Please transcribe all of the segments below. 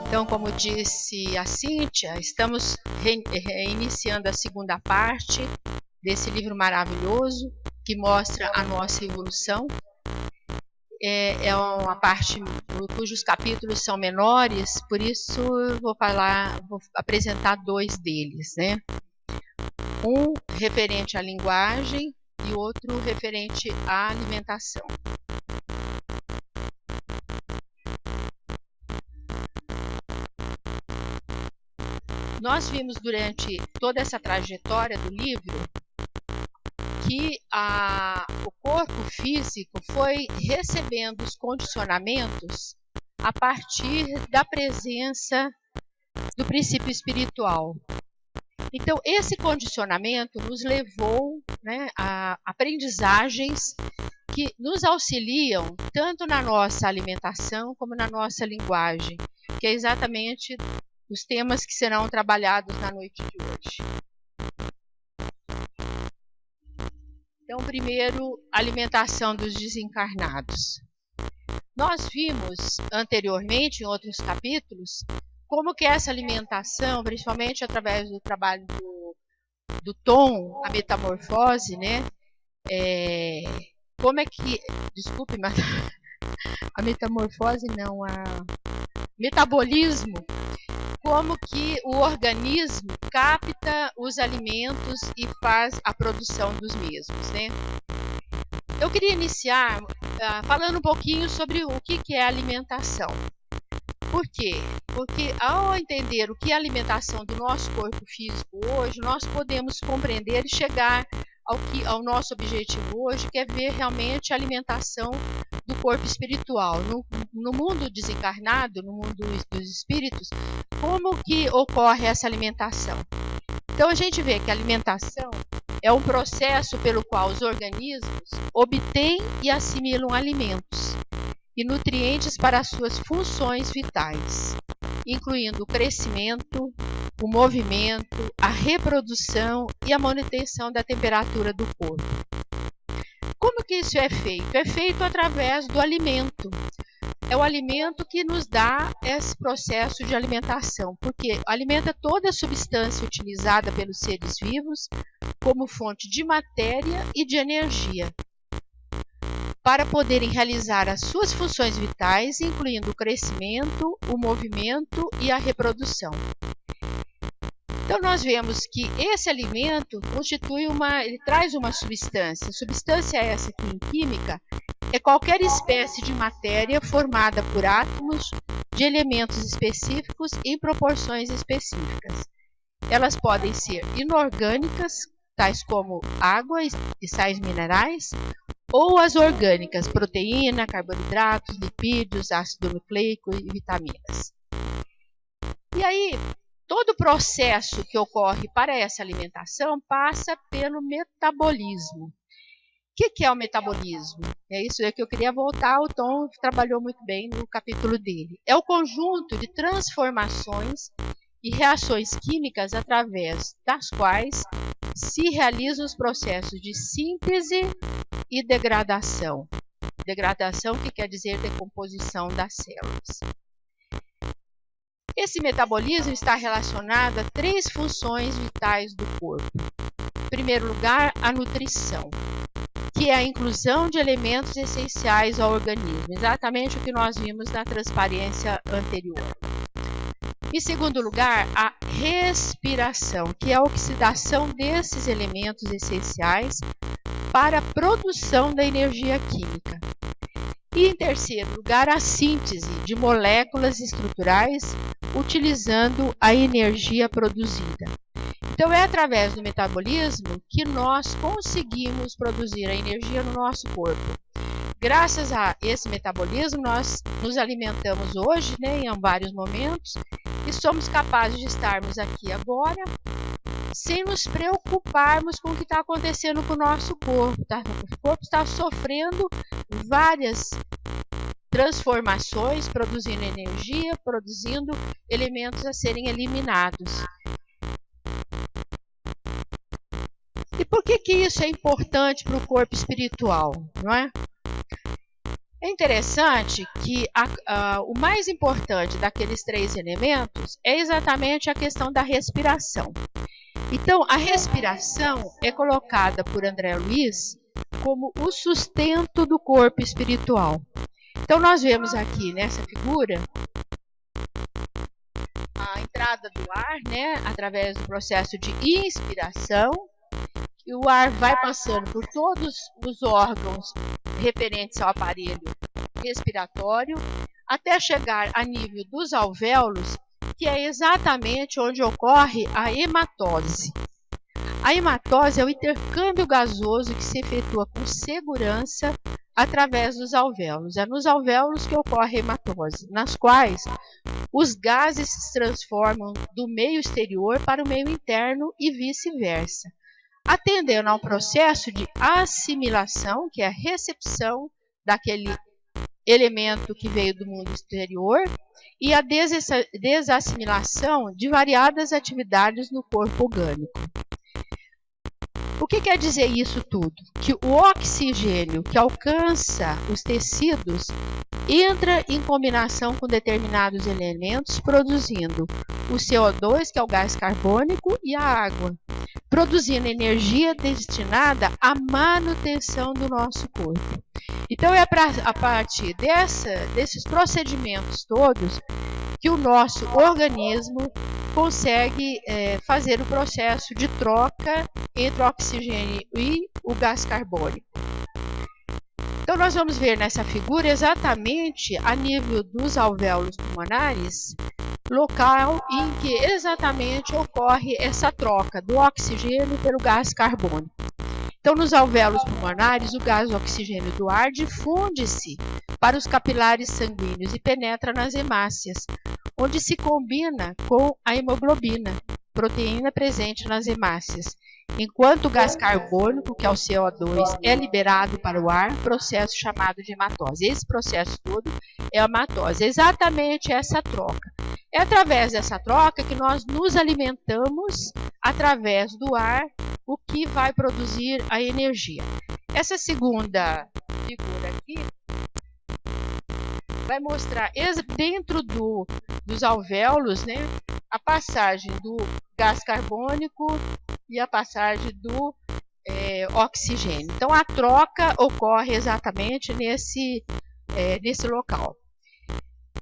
Então, como disse a Cíntia, estamos reiniciando a segunda parte desse livro maravilhoso que mostra a nossa evolução. É uma parte cujos capítulos são menores, por isso eu vou apresentar dois deles, né? Um referente à linguagem e outro referente à alimentação. Nós vimos durante toda essa trajetória do livro que o corpo físico foi recebendo os condicionamentos a partir da presença do princípio espiritual. Então, esse condicionamento nos levou, né, a aprendizagens que nos auxiliam tanto na nossa alimentação como na nossa linguagem, que é exatamente os temas que serão trabalhados na noite de hoje. Então, primeiro, alimentação dos desencarnados. Nós vimos anteriormente, em outros capítulos, como que essa alimentação, principalmente através do trabalho do Tom, a metamorfose, né? Como é que... Desculpe, mas a metamorfose não, metabolismo. Como que o organismo capta os alimentos e faz a produção dos mesmos, né? Eu queria iniciar falando um pouquinho sobre o que é alimentação. Por quê? Porque ao entender o que é a alimentação do nosso corpo físico hoje, nós podemos compreender e chegar ao nosso objetivo hoje, que é ver realmente a alimentação do corpo espiritual. No mundo desencarnado, no mundo dos espíritos, como que ocorre essa alimentação? Então a gente vê que a alimentação é um processo pelo qual os organismos obtêm e assimilam alimentos e nutrientes para as suas funções vitais, incluindo o crescimento, o movimento, a reprodução e a manutenção da temperatura do corpo. Como que isso é feito? É feito através do alimento. É o alimento que nos dá esse processo de alimentação, porque alimenta toda a substância utilizada pelos seres vivos como fonte de matéria e de energia, para poderem realizar as suas funções vitais, incluindo o crescimento, o movimento e a reprodução. Então nós vemos que esse alimento ele traz uma substância. A substância essa que em química é qualquer espécie de matéria formada por átomos de elementos específicos em proporções específicas. Elas podem ser inorgânicas, tais como água e sais minerais, ou as orgânicas, proteína, carboidratos, lipídios, ácido nucleico e vitaminas. E aí, todo o processo que ocorre para essa alimentação passa pelo metabolismo. O que é o metabolismo? É isso aí que eu queria voltar, o Tom trabalhou muito bem no capítulo dele. É o conjunto de transformações e reações químicas através das quais se realizam os processos de síntese e degradação. Degradação que quer dizer decomposição das células. Esse metabolismo está relacionado a 3 funções vitais do corpo. Em primeiro lugar, a nutrição, que é a inclusão de elementos essenciais ao organismo, exatamente o que nós vimos na transparência anterior. Em segundo lugar, a respiração, que é a oxidação desses elementos essenciais para a produção da energia química. E em terceiro lugar, a síntese de moléculas estruturais utilizando a energia produzida. Então é através do metabolismo que nós conseguimos produzir a energia no nosso corpo. Graças a esse metabolismo, nós nos alimentamos hoje, né, em vários momentos, e somos capazes de estarmos aqui agora, sem nos preocuparmos com o que está acontecendo com o nosso corpo. Tá? O corpo está sofrendo várias transformações, produzindo energia, produzindo elementos a serem eliminados. E por que isso é importante para o corpo espiritual, não é? É interessante que o mais importante daqueles 3 elementos é exatamente a questão da respiração. Então, a respiração é colocada por André Luiz como o sustento do corpo espiritual. Então, nós vemos aqui nessa figura a entrada do ar, né, através do processo de inspiração, e o ar vai passando por todos os órgãos referentes ao aparelho respiratório, até chegar a nível dos alvéolos, que é exatamente onde ocorre a hematose. A hematose é o intercâmbio gasoso que se efetua com segurança através dos alvéolos. É nos alvéolos que ocorre a hematose, nas quais os gases se transformam do meio exterior para o meio interno e vice-versa, atendendo a um processo de assimilação, que é a recepção daquele elemento que veio do mundo exterior, e a desassimilação de variadas atividades no corpo orgânico. O que quer dizer isso tudo? Que o oxigênio que alcança os tecidos entra em combinação com determinados elementos, produzindo o CO2, que é o gás carbônico, e a água, produzindo energia destinada à manutenção do nosso corpo. Então, é a partir desses procedimentos todos que o nosso organismo consegue fazer o processo de troca entre o oxigênio e o gás carbônico. Então, nós vamos ver nessa figura exatamente a nível dos alvéolos pulmonares, local em que exatamente ocorre essa troca do oxigênio pelo gás carbônico. Então, nos alvéolos pulmonares, o gás oxigênio do ar difunde-se para os capilares sanguíneos e penetra nas hemácias, onde se combina com a hemoglobina, proteína presente nas hemácias, enquanto o gás carbônico, que é o CO2, é liberado para o ar, processo chamado de hematose. Esse processo todo é a hematose, exatamente essa troca. É através dessa troca que nós nos alimentamos através do ar, o que vai produzir a energia. Essa segunda figura aqui vai mostrar dentro dos alvéolos, né, a passagem do gás carbônico e a passagem do oxigênio. Então, a troca ocorre exatamente nesse local.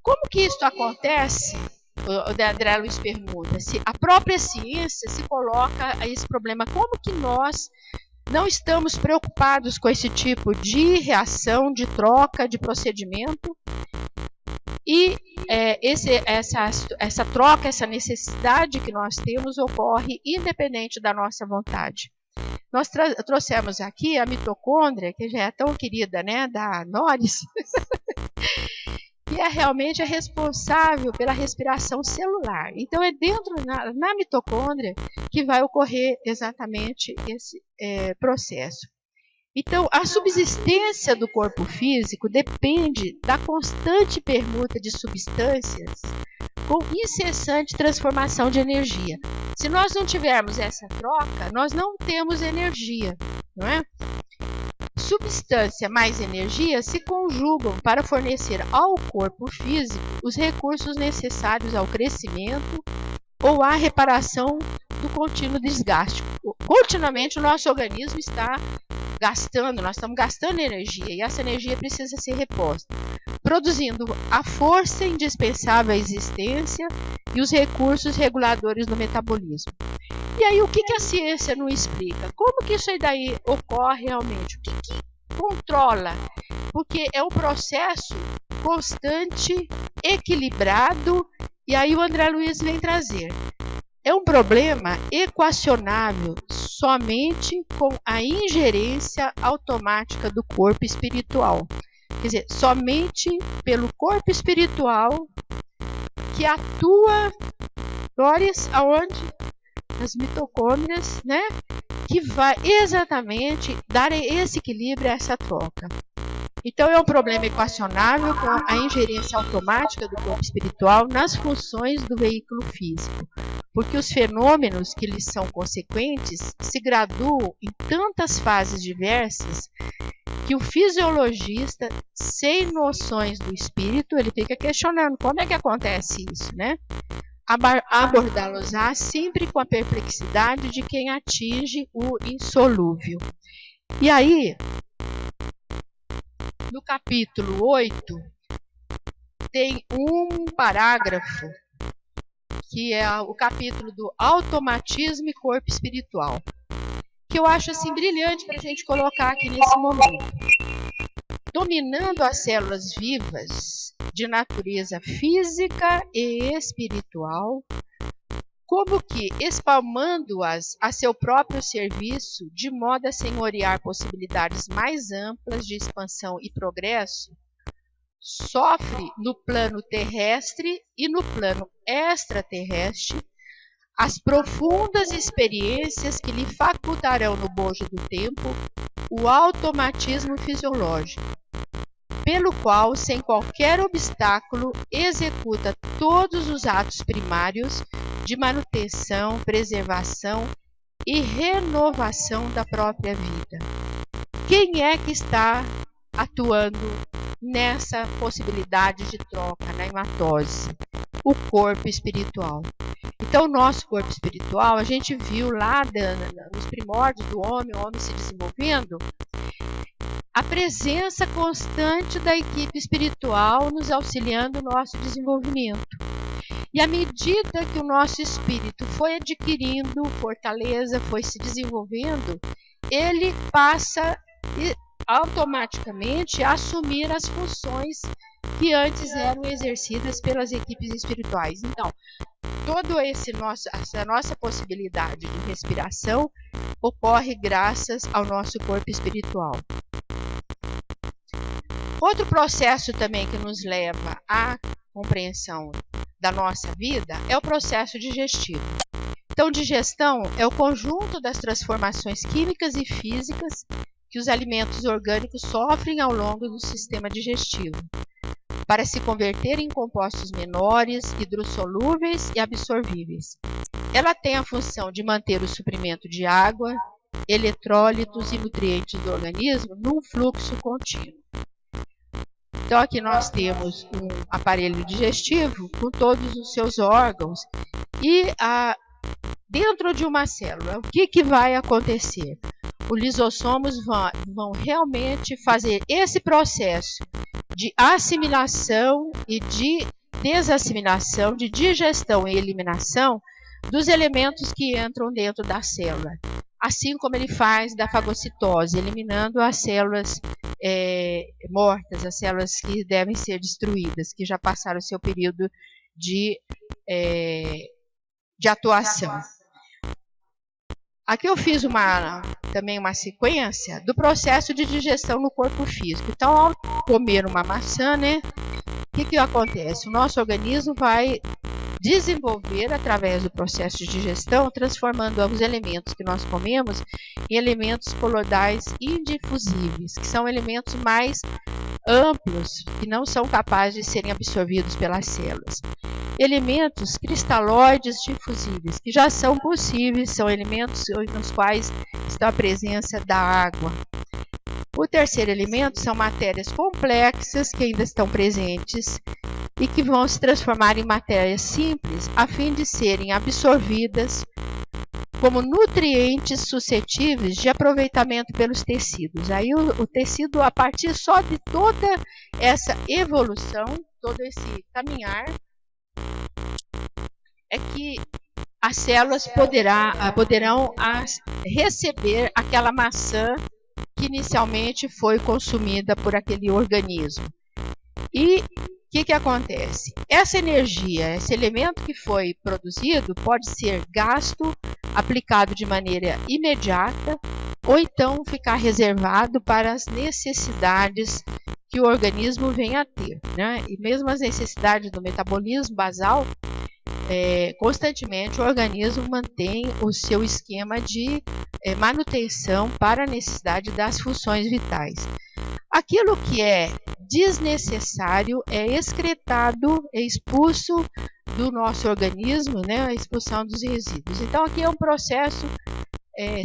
Como que isso acontece? O André Luiz pergunta se a própria ciência se coloca a esse problema. Como que nós não estamos preocupados com esse tipo de reação, de troca, de procedimento? E essa troca, essa necessidade que nós temos ocorre independente da nossa vontade. Nós trouxemos aqui a mitocôndria, que já é tão querida, né, da Norris, que é realmente responsável pela respiração celular. Então, é dentro, na mitocôndria, que vai ocorrer exatamente esse processo. Então, a subsistência do corpo físico depende da constante permuta de substâncias com incessante transformação de energia. Se nós não tivermos essa troca, nós não temos energia, não é? Substância mais energia se conjugam para fornecer ao corpo físico os recursos necessários ao crescimento ou à reparação do contínuo desgaste. Continuamente o nosso organismo está gastando, nós estamos gastando energia e essa energia precisa ser reposta, produzindo a força indispensável à existência e os recursos reguladores do metabolismo. E aí, o que a ciência não explica? Como que isso aí daí ocorre realmente? O que controla? Porque é um processo constante, equilibrado, e aí o André Luiz vem trazer. É um problema equacionável somente com a ingerência automática do corpo espiritual. Quer dizer, somente pelo corpo espiritual que atua, glórias, aonde? As mitocôndrias, né? Que vai exatamente dar esse equilíbrio a essa troca. Então, é um problema equacionável com a ingerência automática do corpo espiritual nas funções do veículo físico, porque os fenômenos que lhes são consequentes se graduam em tantas fases diversas que o fisiologista, sem noções do espírito, ele fica questionando como é que acontece isso, né? Abordá-los-á sempre com a perplexidade de quem atinge o insolúvel. E aí, no capítulo 8, tem um parágrafo que é o capítulo do automatismo e corpo espiritual, que eu acho assim brilhante para a gente colocar aqui nesse momento. Dominando as células vivas de natureza física e espiritual, como que espalmando-as a seu próprio serviço, de modo a senhorear possibilidades mais amplas de expansão e progresso, sofre no plano terrestre e no plano extraterrestre as profundas experiências que lhe facultarão no bojo do tempo o automatismo fisiológico, pelo qual, sem qualquer obstáculo, executa todos os atos primários de manutenção, preservação e renovação da própria vida. Quem é que está atuando nessa possibilidade de troca, na hematose? O corpo espiritual. Então, o nosso corpo espiritual, a gente viu lá nos primórdios do homem, o homem se desenvolvendo, a presença constante da equipe espiritual nos auxiliando no nosso desenvolvimento. E à medida que o nosso espírito foi adquirindo fortaleza, foi se desenvolvendo, ele passa automaticamente a assumir as funções que antes eram exercidas pelas equipes espirituais. Então, toda essa nossa possibilidade de respiração ocorre graças ao nosso corpo espiritual. Outro processo também que nos leva à compreensão da nossa vida é o processo digestivo. Então, digestão é o conjunto das transformações químicas e físicas que os alimentos orgânicos sofrem ao longo do sistema digestivo, para se converter em compostos menores, hidrossolúveis e absorvíveis. Ela tem a função de manter o suprimento de água, eletrólitos e nutrientes do organismo num fluxo contínuo. Então, aqui nós temos um aparelho digestivo com todos os seus órgãos e dentro de uma célula, o que vai acontecer? Os lisossomos vão realmente fazer esse processo de assimilação e de desassimilação, de digestão e eliminação dos elementos que entram dentro da célula, assim como ele faz da fagocitose, eliminando as células mortas, as células que devem ser destruídas, que já passaram o seu período de atuação. Aqui eu fiz também uma sequência do processo de digestão no corpo físico. Então, ao comer uma maçã, né, o que acontece? O nosso organismo vai desenvolver através do processo de digestão, transformando os elementos que nós comemos em elementos coloidais indifusíveis, que são elementos mais amplos, que não são capazes de serem absorvidos pelas células. Elementos cristalóides difusíveis, que já são possíveis, são elementos nos quais está a presença da água. O terceiro elemento são matérias complexas que ainda estão presentes e que vão se transformar em matérias simples a fim de serem absorvidas como nutrientes suscetíveis de aproveitamento pelos tecidos. Aí o tecido, a partir só de toda essa evolução, todo esse caminhar, é que as células poderão receber aquela maçã que inicialmente foi consumida por aquele organismo. E o que acontece? Essa energia, esse elemento que foi produzido, pode ser gasto, aplicado de maneira imediata, ou então ficar reservado para as necessidades que o organismo vem a ter, né? E mesmo as necessidades do metabolismo basal, constantemente o organismo mantém o seu esquema de manutenção para a necessidade das funções vitais. Aquilo que é desnecessário é excretado, é expulso do nosso organismo, né? A expulsão dos resíduos. Então aqui é um processo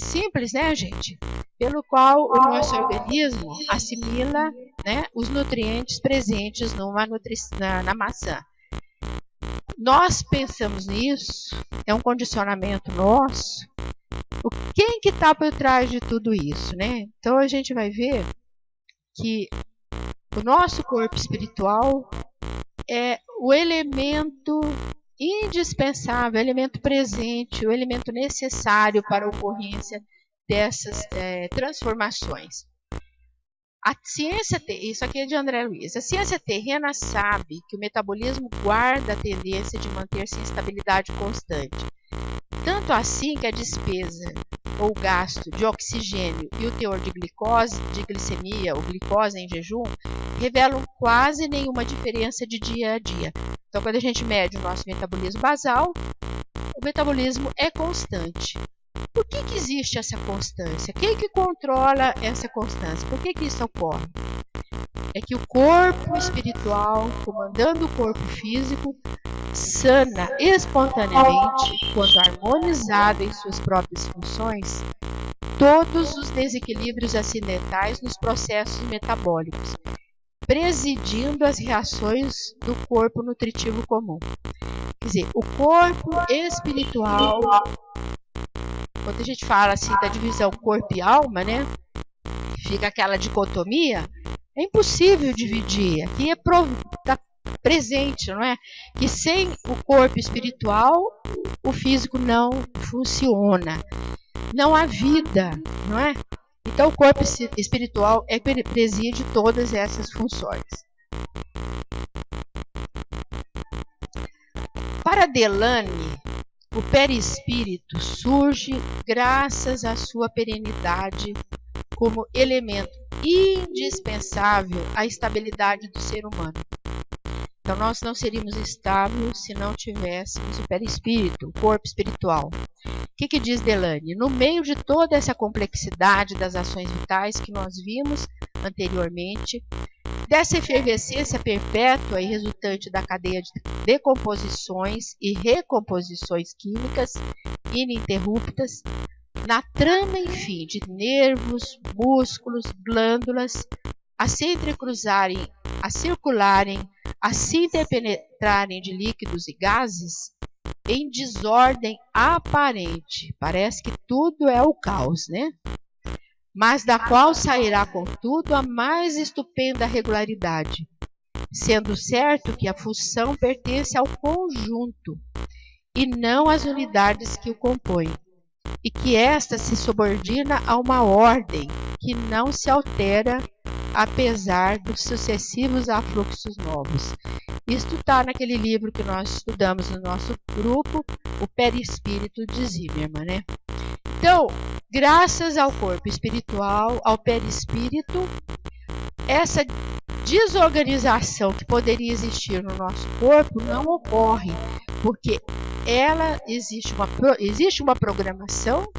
simples, né, gente? Pelo qual o nosso organismo assimila, né, os nutrientes presentes na maçã. Nós pensamos nisso, é um condicionamento nosso. Quem que está por trás de tudo isso, né? Então a gente vai ver que o nosso corpo espiritual é o elemento indispensável, o elemento presente, o elemento necessário para a ocorrência dessas transformações. A ciência, isso aqui é de André Luiz, a ciência terrena sabe que o metabolismo guarda a tendência de manter-se em estabilidade constante. Tanto assim que a despesa ou gasto de oxigênio e o teor de glicose, de glicemia ou glicose em jejum revelam quase nenhuma diferença de dia a dia. Então, quando a gente mede o nosso metabolismo basal, o metabolismo é constante. Por que existe essa constância? Quem que controla essa constância? Por que isso ocorre? É que o corpo espiritual, comandando o corpo físico, sana espontaneamente, quando harmonizado em suas próprias funções, todos os desequilíbrios acidentais nos processos metabólicos, presidindo as reações do corpo nutritivo comum. Quer dizer, o corpo espiritual, quando a gente fala assim da divisão corpo e alma, né? Fica aquela dicotomia, é impossível dividir. Aqui está presente, não é? Que sem o corpo espiritual, o físico não funciona. Não há vida, não é? Então, o corpo espiritual é que preside todas essas funções. Para Delane, o perispírito surge graças à sua perenidade como elemento indispensável à estabilidade do ser humano. Então, nós não seríamos estáveis se não tivéssemos o perispírito, o corpo espiritual. O que diz Delane? No meio de toda essa complexidade das ações vitais que nós vimos anteriormente, dessa efervescência perpétua e resultante da cadeia de decomposições e recomposições químicas ininterruptas, na trama, enfim, de nervos, músculos, glândulas, a se entrecruzarem, a circularem, a se interpenetrarem de líquidos e gases, em desordem aparente. Parece que tudo é o caos, né? Mas da qual sairá, contudo, a mais estupenda regularidade, sendo certo que a função pertence ao conjunto e não às unidades que o compõem, e que esta se subordina a uma ordem que não se altera apesar dos sucessivos afluxos novos. Isto está naquele livro que nós estudamos no nosso grupo, o Perispírito de Zimmermann, né? Então, graças ao corpo espiritual, ao perispírito, essa desorganização que poderia existir no nosso corpo não ocorre, porque existe uma programação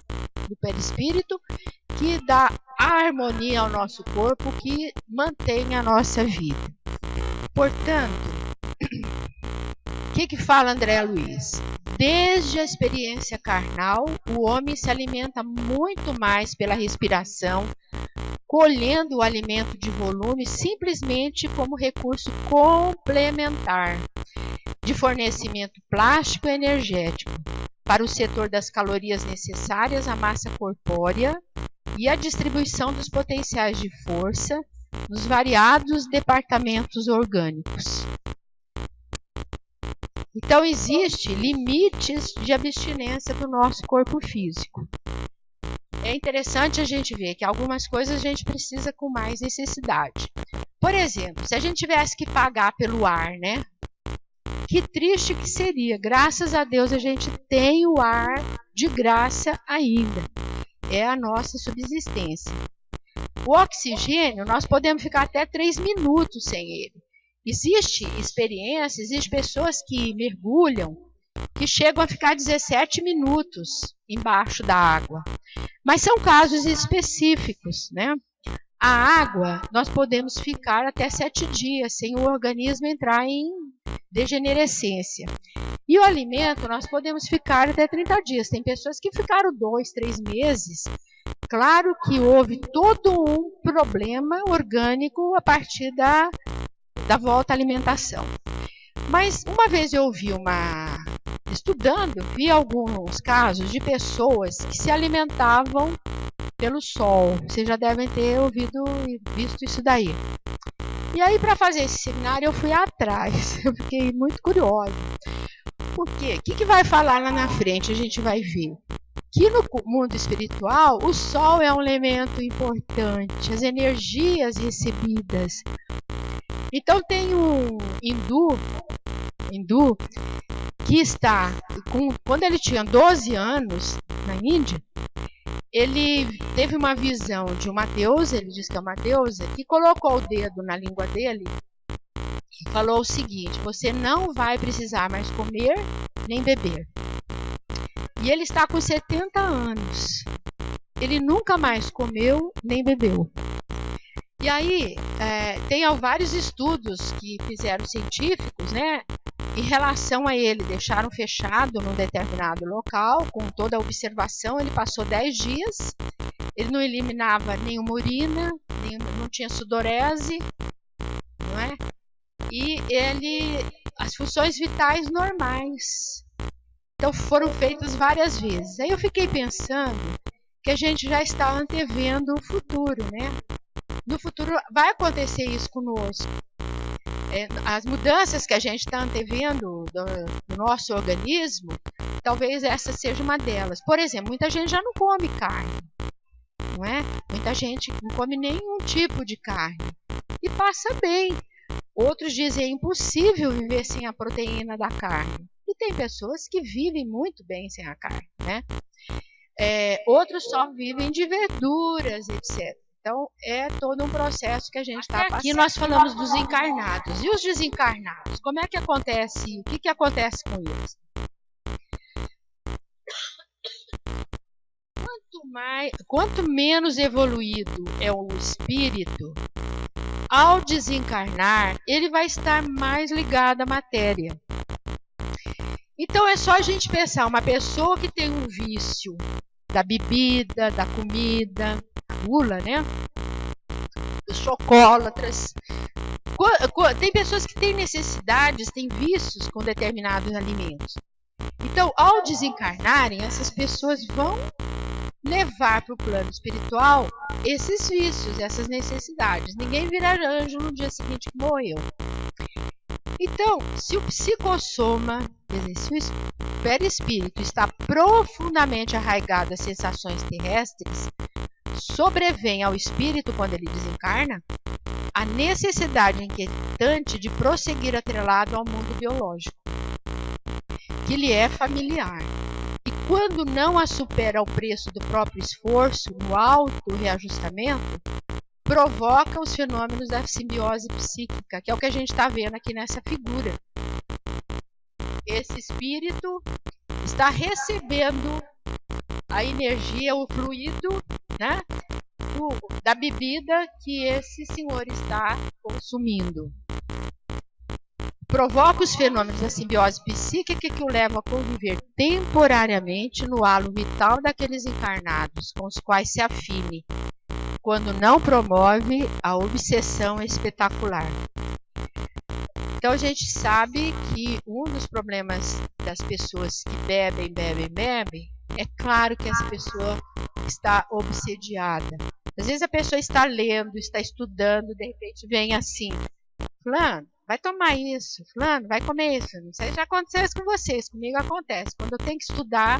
do perispírito que dá harmonia ao nosso corpo, que mantém a nossa vida. Portanto, o que fala André Luiz? Desde a experiência carnal, o homem se alimenta muito mais pela respiração, colhendo o alimento de volume simplesmente como recurso complementar de fornecimento plástico e energético para o setor das calorias necessárias à massa corpórea e a distribuição dos potenciais de força nos variados departamentos orgânicos. Então, existem limites de abstinência do nosso corpo físico. É interessante a gente ver que algumas coisas a gente precisa com mais necessidade. Por exemplo, se a gente tivesse que pagar pelo ar, né? Que triste que seria. Graças a Deus a gente tem o ar de graça ainda. É a nossa subsistência. O oxigênio, nós podemos ficar até 3 minutos sem ele. Existe experiência, existem pessoas que mergulham, que chegam a ficar 17 minutos embaixo da água. Mas são casos específicos, né? A água, nós podemos ficar até 7 dias sem o organismo entrar em degenerescência. E o alimento, nós podemos ficar até 30 dias. Tem pessoas que ficaram 2, 3 meses. Claro que houve todo um problema orgânico a partir da volta à alimentação. Mas uma vez eu estudando, vi alguns casos de pessoas que se alimentavam pelo sol. Vocês já devem ter ouvido e visto isso daí. E aí, para fazer esse seminário, eu fui atrás. Eu fiquei muito curiosa. Por quê? O que vai falar lá na frente? A gente vai ver que no mundo espiritual, o sol é um elemento importante, as energias recebidas. Então, tem um hindu que está, quando ele tinha 12 anos, na Índia, ele teve uma visão de uma deusa, ele diz que é uma deusa, que colocou o dedo na língua dele e falou o seguinte: você não vai precisar mais comer nem beber. E ele está com 70 anos. Ele nunca mais comeu nem bebeu. E aí, tem vários estudos que fizeram científicos, né, em relação a ele. Deixaram fechado num determinado local, com toda a observação. Ele passou 10 dias, ele não eliminava nenhuma urina, não tinha sudorese, não é? E as funções vitais normais. Então foram feitas várias vezes. Aí eu fiquei pensando que a gente já está antevendo o futuro, né? No futuro vai acontecer isso conosco. As mudanças que a gente está antevendo do nosso organismo, talvez essa seja uma delas. Por exemplo, muita gente já não come carne, não é? Muita gente não come nenhum tipo de carne e passa bem. Outros dizem é impossível viver sem a proteína da carne. E tem pessoas que vivem muito bem sem a carne, né? Outros só vivem de verduras, etc. Então, é todo um processo que a gente está passando. Aqui nós falamos dos encarnados. E os desencarnados? Como é que acontece? O que acontece com eles? Quanto menos evoluído é o espírito, ao desencarnar, ele vai estar mais ligado à matéria. Então, é só a gente pensar, uma pessoa que tem um vício da bebida, da comida, gula, né? Os chocolatras. Tem pessoas que têm necessidades, têm vícios com determinados alimentos. Então, ao desencarnarem, essas pessoas vão levar para o plano espiritual esses vícios, essas necessidades. Ninguém vira anjo no dia seguinte que morreu. Então, se o psicossoma, quer dizer, se o perispírito está profundamente arraigado às sensações terrestres, sobrevém ao espírito quando ele desencarna a necessidade inquietante de prosseguir atrelado ao mundo biológico, que lhe é familiar. E quando não a supera ao preço do próprio esforço, no auto-reajustamento, provoca os fenômenos da simbiose psíquica, que é o que a gente está vendo aqui nessa figura. Esse espírito está recebendo a energia, o fluido, né, da bebida que esse senhor está consumindo. Provoca os fenômenos da simbiose psíquica que o levam a conviver temporariamente no halo vital daqueles encarnados com os quais se afine, quando não promove a obsessão espetacular. Então a gente sabe que um dos problemas das pessoas que bebem, é claro que essa pessoa está obsediada. Às vezes a pessoa está lendo, está estudando, de repente vem assim: fulano, vai tomar isso, fulano, vai comer isso. Não sei se já aconteceu isso com vocês, comigo acontece. Quando eu tenho que estudar,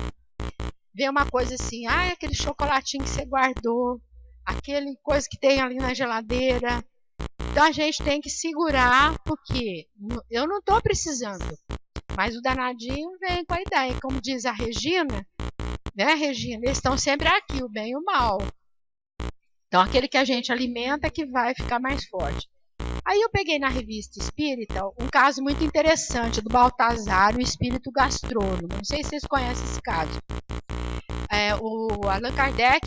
vem uma coisa assim: aquele chocolatinho que você guardou, aquele coisa que tem ali na geladeira. Então a gente tem que segurar, porque eu não estou precisando, mas o danadinho vem com a ideia. Como diz a Regina, né, Regina? Eles estão sempre aqui, o bem e o mal. Então aquele que a gente alimenta que vai ficar mais forte. Aí eu peguei na revista Espírita um caso muito interessante do Baltazar, o espírito gastrônomo. Não sei se vocês conhecem esse caso. O Allan Kardec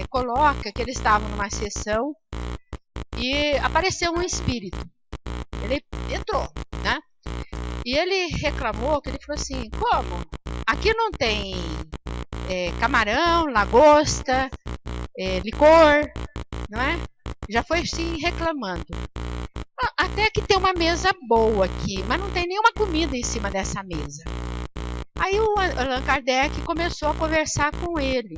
coloca que ele estava numa sessão e apareceu um espírito. Ele entrou, né? E ele reclamou, que ele falou assim, como? Aqui não tem camarão, lagosta, licor, não é? Já foi assim reclamando. Até que tem uma mesa boa aqui, mas não tem nenhuma comida em cima dessa mesa. Aí o Allan Kardec começou a conversar com ele.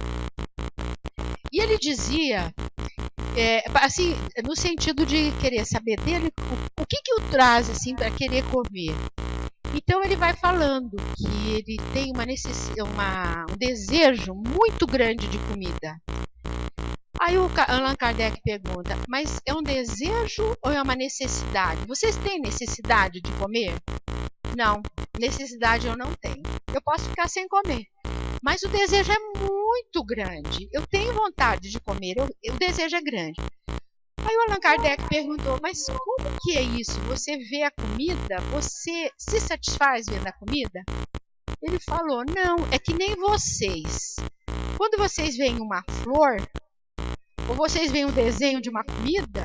E ele dizia, assim, no sentido de querer saber dele, o que o traz assim para querer comer. Então ele vai falando que ele tem um desejo muito grande de comida. Aí o Allan Kardec pergunta, mas é um desejo ou é uma necessidade? Vocês têm necessidade de comer? Não, necessidade eu não tenho. Eu posso ficar sem comer. Mas o desejo é muito grande. Eu tenho vontade de comer, o desejo é grande. Aí o Allan Kardec perguntou, mas como que é isso? Você vê a comida? Você se satisfaz vendo a comida? Ele falou, não, é que nem vocês. Quando vocês veem uma flor, ou vocês veem um desenho de uma comida,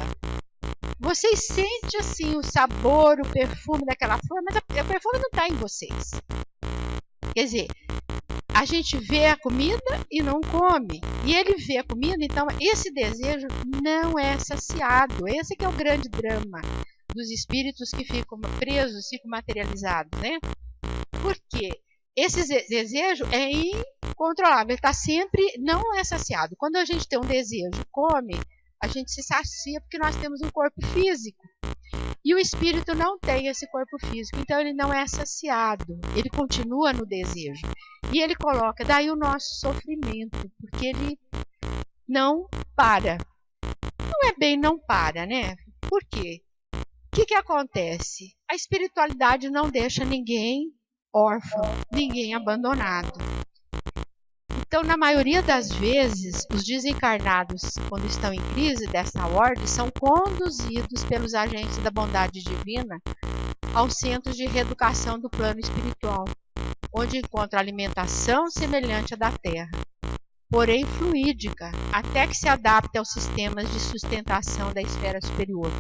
vocês sentem assim o sabor, o perfume daquela flor, mas o perfume não está em vocês. Quer dizer, a gente vê a comida e não come. E ele vê a comida, então esse desejo não é saciado. Esse que é o grande drama dos espíritos que ficam presos, ficam materializados, né? Porque esse desejo é incontrolável, ele está sempre, não é saciado. Quando a gente tem um desejo, come, a gente se sacia porque nós temos um corpo físico. E o espírito não tem esse corpo físico, então ele não é saciado, ele continua no desejo. E ele coloca daí o nosso sofrimento, porque ele não para. Não é bem não para, né? Por quê? O que acontece? A espiritualidade não deixa ninguém órfão, ninguém abandonado. Então, na maioria das vezes, os desencarnados, quando estão em crise dessa ordem, são conduzidos pelos agentes da bondade divina aos centros de reeducação do plano espiritual, onde encontra alimentação semelhante à da Terra, porém fluídica, até que se adapte aos sistemas de sustentação da esfera superior.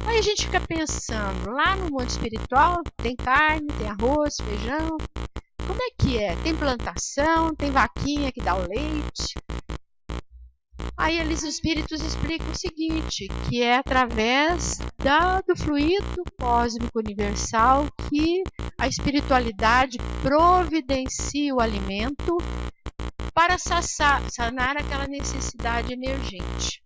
Aí a gente fica pensando, lá no mundo espiritual tem carne, tem arroz, feijão. Como é que é? Tem plantação, tem vaquinha que dá o leite. Aí os espíritos explicam o seguinte, que é através do fluido cósmico universal que a espiritualidade providencia o alimento para sanar aquela necessidade emergente.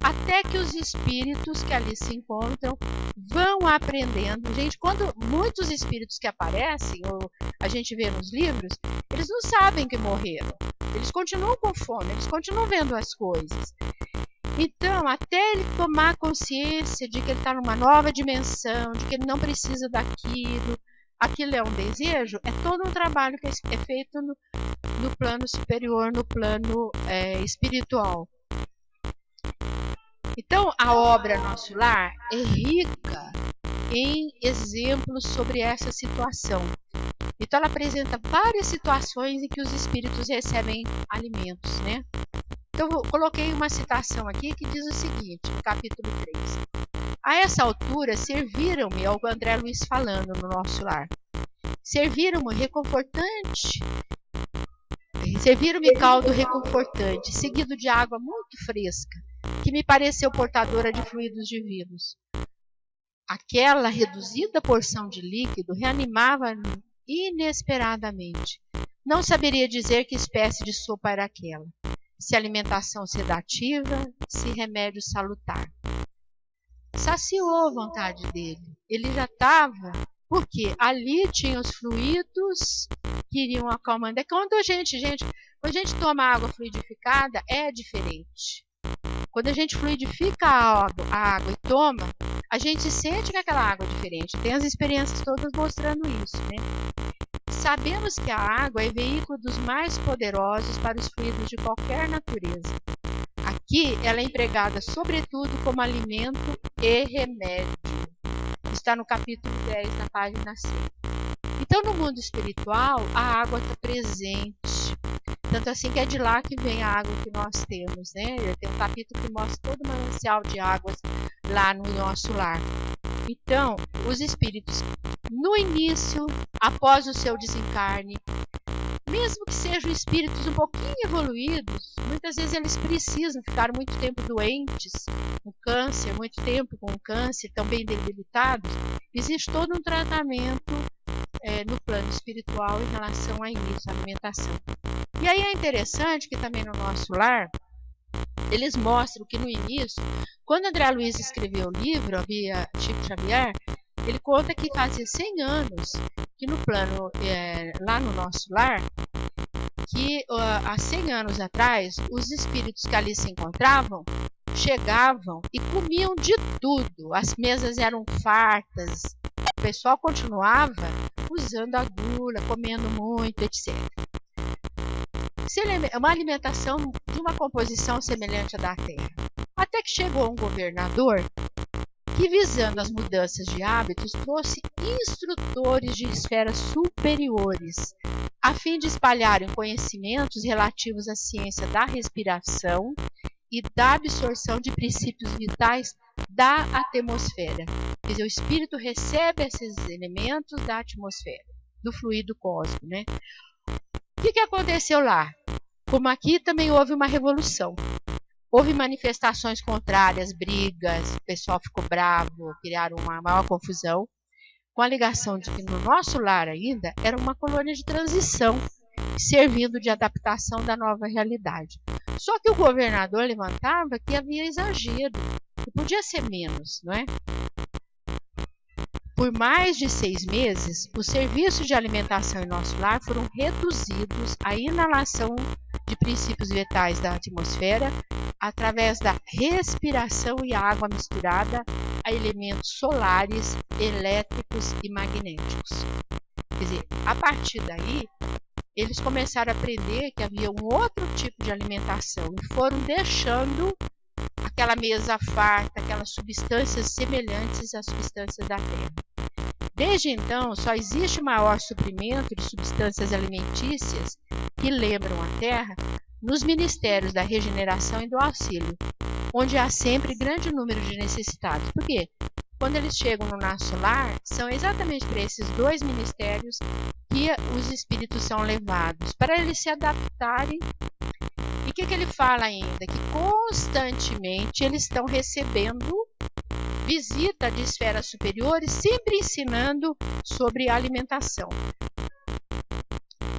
Até que os espíritos que ali se encontram vão aprendendo. Gente, quando muitos espíritos que aparecem, ou a gente vê nos livros, eles não sabem que morreram. Eles continuam com fome, eles continuam vendo as coisas. Então, até ele tomar consciência de que ele está numa nova dimensão, de que ele não precisa daquilo, aquilo é um desejo, é todo um trabalho que é feito no plano superior, no plano espiritual. Então, a obra Nosso Lar é rica em exemplos sobre essa situação. Então, ela apresenta várias situações em que os espíritos recebem alimentos, né? Então, eu coloquei uma citação aqui que diz o seguinte, no capítulo 3. A essa altura, serviram-me, é o André Luiz falando no Nosso Lar, serviram-me caldo reconfortante, seguido de água muito fresca, que me pareceu portadora de fluidos divinos. Aquela reduzida porção de líquido reanimava-me inesperadamente. Não saberia dizer que espécie de sopa era aquela, se alimentação sedativa, se remédio salutar. Saciou a vontade dele. Ele já estava, porque ali tinha os fluidos que iriam acalmando. É quando a gente toma água fluidificada, é diferente. Quando a gente fluidifica a água e toma, a gente sente que aquela água é diferente. Tem as experiências todas mostrando isso, né? Sabemos que a água é veículo dos mais poderosos para os fluidos de qualquer natureza. Aqui, ela é empregada sobretudo como alimento e remédio. Está no capítulo 10, na página 100. Então, no mundo espiritual, a água está presente. Tanto assim que é de lá que vem a água que nós temos, né? Tem um capítulo que mostra todo o manancial de águas lá no nosso lar. Então, os espíritos, no início, após o seu desencarne, mesmo que sejam espíritos um pouquinho evoluídos, muitas vezes eles precisam ficar muito tempo doentes, com câncer, muito tempo com câncer, tão bem debilitados. Existe todo um tratamento no plano espiritual em relação a isso, a alimentação. E aí é interessante que também no nosso lar, eles mostram que no início, quando André Luiz escreveu o livro, havia Chico Xavier, ele conta que fazia 100 anos que no plano, lá no nosso lar, que há 100 anos atrás, os espíritos que ali se encontravam, chegavam e comiam de tudo. As mesas eram fartas, o pessoal continuava usando a gula, comendo muito, etc. Uma alimentação de uma composição semelhante à da terra. Até que chegou um governador que, visando as mudanças de hábitos, trouxe instrutores de esferas superiores, a fim de espalharem conhecimentos relativos à ciência da respiração e da absorção de princípios vitais da atmosfera. Quer dizer, o espírito recebe esses elementos da atmosfera, do fluido cósmico, né? O que aconteceu lá? Como aqui também houve uma revolução. Houve manifestações contrárias, brigas, o pessoal ficou bravo, criaram uma maior confusão, com a alegação de que no nosso lar ainda era uma colônia de transição, servindo de adaptação da nova realidade. Só que o governador levantava que havia exagero, que podia ser menos, não é? Por mais de 6 meses, os serviços de alimentação em nosso lar foram reduzidos à inalação de princípios vitais da atmosfera através da respiração e água misturada a elementos solares, elétricos e magnéticos. Quer dizer, a partir daí, eles começaram a aprender que havia um outro tipo de alimentação e foram deixando aquela mesa farta, aquelas substâncias semelhantes às substâncias da terra. Desde então, só existe maior suprimento de substâncias alimentícias que lembram a terra nos ministérios da regeneração e do auxílio, onde há sempre grande número de necessitados. Por quê? Quando eles chegam no nosso lar, são exatamente para esses 2 ministérios que os espíritos são levados, para eles se adaptarem. E o que ele fala ainda? Que constantemente eles estão recebendo visita de esferas superiores, sempre ensinando sobre alimentação.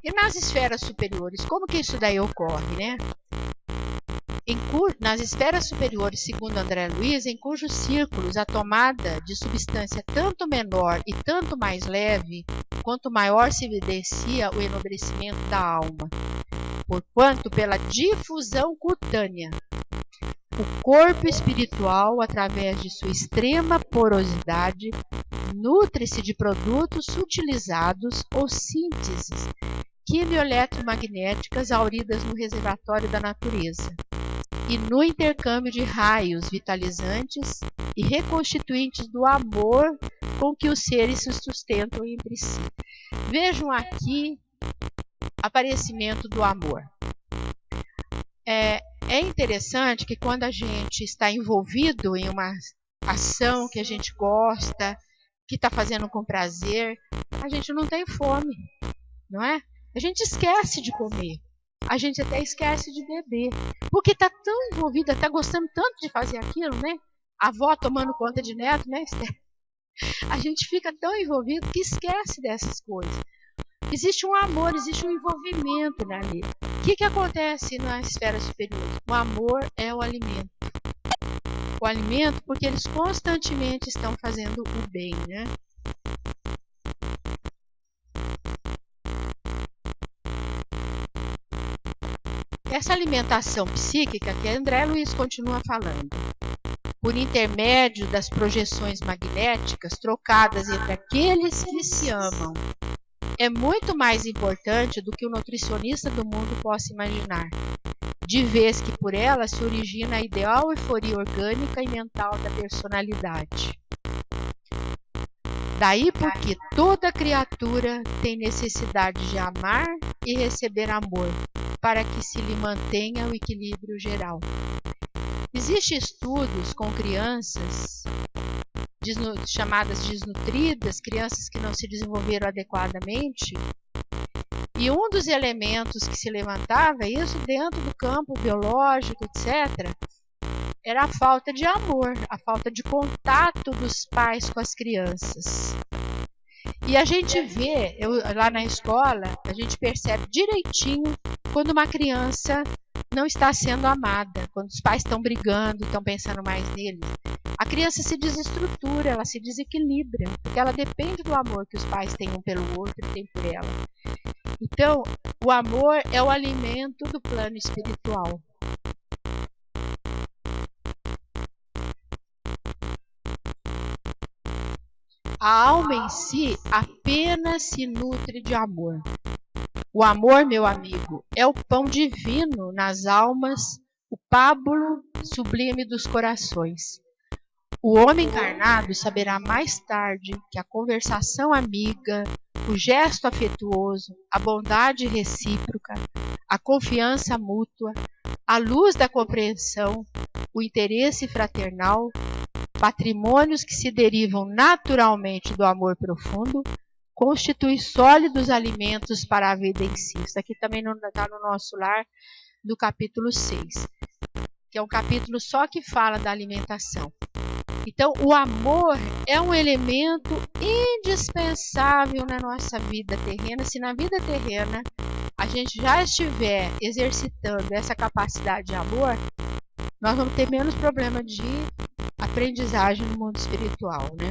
E nas esferas superiores, como que isso daí ocorre, né? Nas esferas superiores, segundo André Luiz, em cujos círculos a tomada de substância tanto menor e tanto mais leve, quanto maior se evidencia o enobrecimento da alma, porquanto pela difusão cutânea, o corpo espiritual, através de sua extrema porosidade, nutre-se de produtos sutilizados ou sínteses quimioeletromagnéticas auridas no reservatório da natureza e no intercâmbio de raios vitalizantes e reconstituintes do amor com que os seres se sustentam entre si. Vejam aqui aparecimento do amor. É interessante que quando a gente está envolvido em uma ação que a gente gosta, que está fazendo com prazer, a gente não tem fome, não é? A gente esquece de comer, a gente até esquece de beber, porque está tão envolvida, está gostando tanto de fazer aquilo, né? A avó tomando conta de neto, né, Esther? A gente fica tão envolvido que esquece dessas coisas. Existe um amor, existe um envolvimento ali. O que acontece na esfera superior? O amor é o alimento. O alimento porque eles constantemente estão fazendo o bem, né? Essa alimentação psíquica que André Luiz continua falando, por intermédio das projeções magnéticas trocadas entre aqueles que se amam, é muito mais importante do que o nutricionista do mundo possa imaginar, de vez que por ela se origina a ideal euforia orgânica e mental da personalidade. Daí porque toda criatura tem necessidade de amar e receber amor, para que se lhe mantenha o equilíbrio geral. Existem estudos com crianças chamadas desnutridas, crianças que não se desenvolveram adequadamente, e um dos elementos que se levantava, isso dentro do campo biológico, etc., era a falta de amor, a falta de contato dos pais com as crianças. E a gente vê, lá na escola, a gente percebe direitinho quando uma criança não está sendo amada, quando os pais estão brigando, estão pensando mais nele. A criança se desestrutura, ela se desequilibra, porque ela depende do amor que os pais têm um pelo outro e têm por ela. Então, o amor é o alimento do plano espiritual. A alma em si apenas se nutre de amor. O amor, meu amigo, é o pão divino nas almas, o pábulo sublime dos corações. O homem encarnado saberá mais tarde que a conversação amiga, o gesto afetuoso, a bondade recíproca, a confiança mútua, a luz da compreensão, o interesse fraternal, patrimônios que se derivam naturalmente do amor profundo, constituem sólidos alimentos para a vida em si. Isso aqui também está no nosso lar, do capítulo 6, que é um capítulo só que fala da alimentação. Então, o amor é um elemento indispensável na nossa vida terrena. Se na vida terrena a gente já estiver exercitando essa capacidade de amor, nós vamos ter menos problema de aprendizagem no mundo espiritual, né?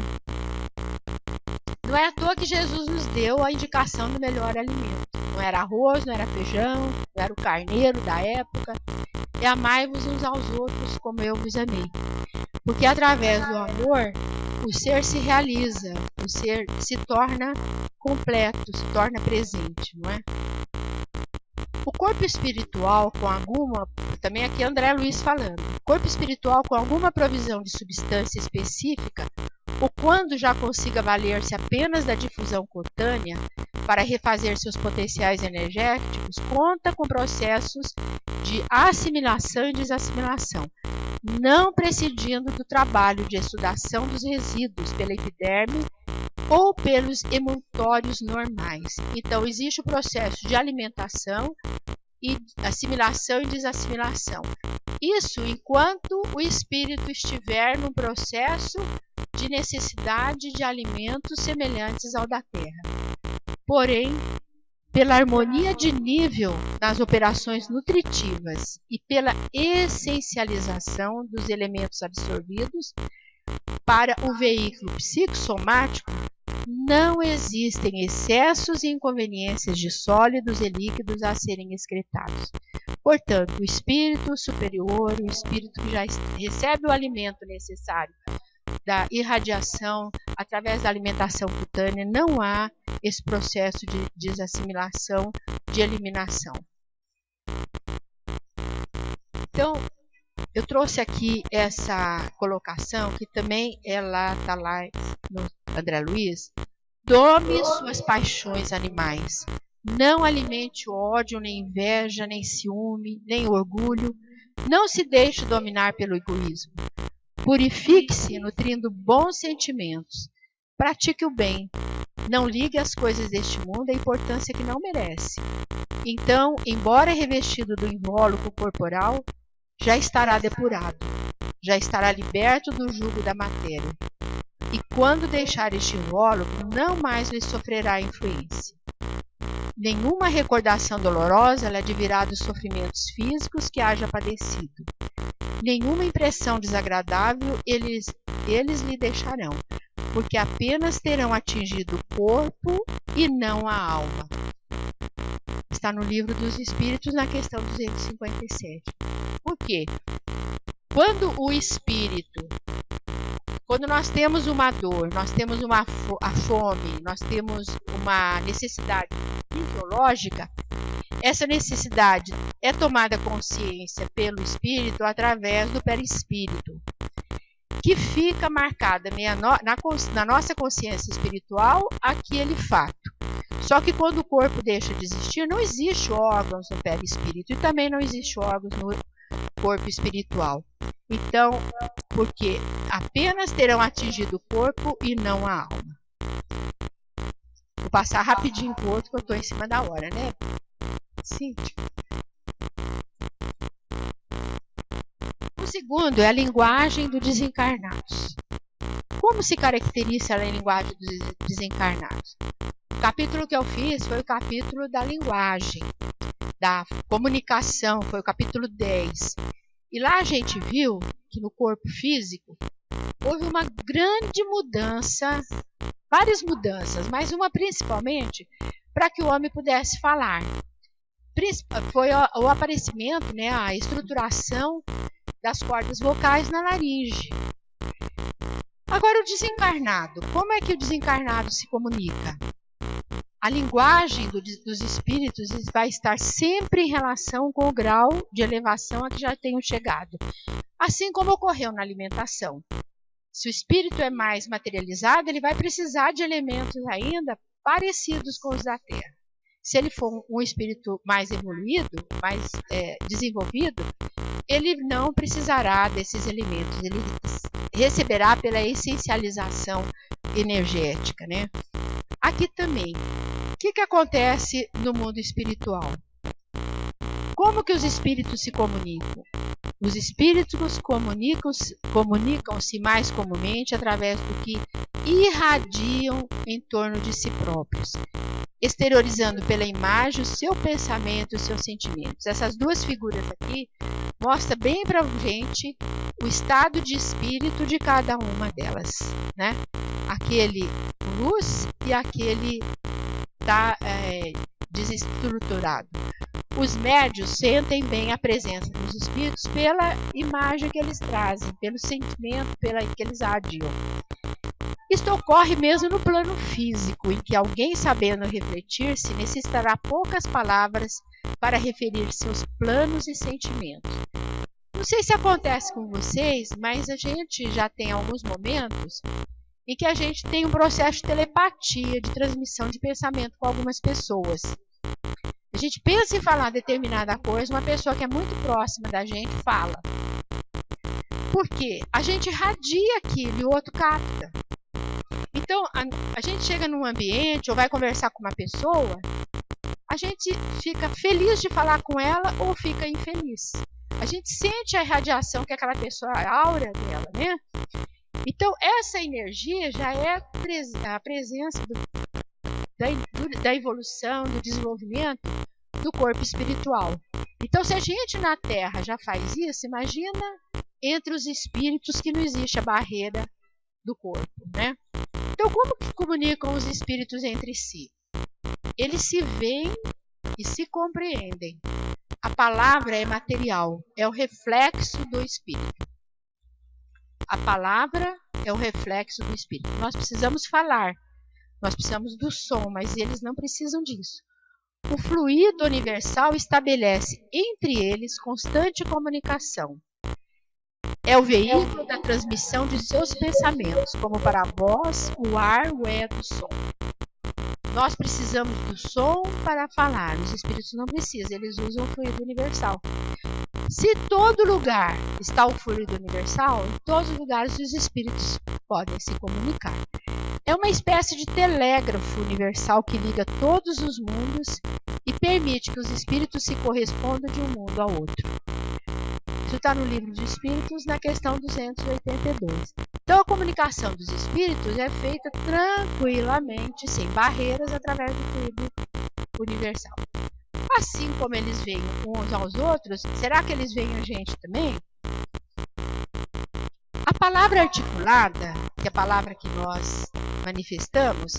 Não é à toa que Jesus nos deu a indicação do melhor alimento. Não era arroz, não era feijão, não era o carneiro da época. É amai-vos uns aos outros como eu vos amei. Porque através do amor, o ser se realiza, o ser se torna completo, se torna presente, não é? O corpo espiritual com alguma, também aqui André Luiz falando, corpo espiritual com alguma provisão de substância específica, ou quando já consiga valer-se apenas da difusão cutânea para refazer seus potenciais energéticos, conta com processos de assimilação e desassimilação, não prescindindo do trabalho de exsudação dos resíduos pela epiderme ou pelos emultórios normais. Então, existe o processo de alimentação e assimilação e desassimilação. Isso enquanto o espírito estiver num processo de necessidade de alimentos semelhantes ao da terra. Porém, pela harmonia de nível nas operações nutritivas e pela essencialização dos elementos absorvidos para o veículo psicossomático, não existem excessos e inconveniências de sólidos e líquidos a serem excretados. Portanto, o espírito superior, o espírito que já recebe o alimento necessário da irradiação através da alimentação cutânea, não há esse processo de desassimilação, de eliminação. Então, eu trouxe aqui essa colocação que também ela está lá no André Luiz. Dome suas paixões animais. Não alimente ódio, nem inveja, nem ciúme, nem orgulho. Não se deixe dominar pelo egoísmo. Purifique-se nutrindo bons sentimentos. Pratique o bem. Não ligue às coisas deste mundo a importância que não merece. Então, embora revestido do invólucro corporal, já estará depurado, já estará liberto do jugo da matéria. E quando deixar este invólucro, não mais lhe sofrerá influência. Nenhuma recordação dolorosa lhe advirá dos sofrimentos físicos que haja padecido. Nenhuma impressão desagradável eles lhe deixarão, porque apenas terão atingido o corpo e não a alma. Está no Livro dos Espíritos, na questão 257. Por quê? Quando o espírito, quando nós temos uma dor, nós temos a fome, nós temos uma necessidade fisiológica, essa necessidade é tomada consciência pelo espírito através do perispírito, que fica marcada na nossa consciência espiritual aquele fato. Só que quando o corpo deixa de existir, não existe órgãos no perispírito e também não existe órgãos no corpo espiritual. Então, porque apenas terão atingido o corpo e não a alma. Vou passar rapidinho pro outro, que eu estou em cima da hora, né? Cíntia. O segundo é a linguagem dos desencarnados. Como se caracteriza a linguagem dos desencarnados? O capítulo que eu fiz foi o capítulo da linguagem, da comunicação, foi o capítulo 10. E lá a gente viu que no corpo físico houve uma grande mudança, várias mudanças, mas uma principalmente para que o homem pudesse falar. Foi o aparecimento, né, a estruturação das cordas vocais na laringe. Agora o desencarnado, como é que o desencarnado se comunica? A linguagem dos espíritos vai estar sempre em relação com o grau de elevação a que já tenham chegado, assim como ocorreu na alimentação. Se o espírito é mais materializado, ele vai precisar de elementos ainda parecidos com os da Terra. Se ele for um espírito mais evoluído, mais desenvolvido, ele não precisará desses elementos, ele receberá pela essencialização energética, né? Aqui também, o que acontece no mundo espiritual? Como que os espíritos se comunicam? Os espíritos comunicam-se mais comumente através do que irradiam em torno de si próprios, exteriorizando pela imagem o seu pensamento e os seus sentimentos. Essas duas figuras aqui mostram bem para a gente o estado de espírito de cada uma delas, né? Aquele luz e aquele desestruturado. Os médios sentem bem a presença dos espíritos pela imagem que eles trazem, pelo sentimento que eles adiam. Isto ocorre mesmo no plano físico, em que alguém sabendo refletir-se necessitará poucas palavras para referir seus planos e sentimentos. Não sei se acontece com vocês, mas a gente já tem alguns momentos em que a gente tem um processo de telepatia, de transmissão de pensamento com algumas pessoas. A gente pensa em falar determinada coisa, uma pessoa que é muito próxima da gente fala. Por quê? A gente irradia aquilo e o outro capta. Então, a gente chega num ambiente ou vai conversar com uma pessoa, a gente fica feliz de falar com ela ou fica infeliz. A gente sente a irradiação que aquela pessoa, a aura dela, né? Então, essa energia já é a presença da evolução, do desenvolvimento do corpo espiritual. Então, se a gente na Terra já faz isso, imagina entre os espíritos que não existe a barreira do corpo, né? Então, como que comunicam os espíritos entre si? Eles se veem e se compreendem. A palavra é material, é o reflexo do espírito. A palavra é o reflexo do espírito. Nós precisamos falar, nós precisamos do som, mas eles não precisam disso. O fluido universal estabelece entre eles constante comunicação. É o veículo da transmissão de seus pensamentos, como para a voz, o ar, o é do som. Nós precisamos do som para falar, os espíritos não precisam, eles usam o fluido universal. Se em todo lugar está o fluido universal, em todos os lugares os espíritos podem se comunicar. É uma espécie de telégrafo universal que liga todos os mundos e permite que os espíritos se correspondam de um mundo ao outro. Isso está no Livro dos Espíritos, na questão 282. Então, a comunicação dos espíritos é feita tranquilamente, sem barreiras, através do fluido universal. Assim como eles veem uns aos outros, será que eles veem a gente também? A palavra articulada, que é a palavra que nós manifestamos,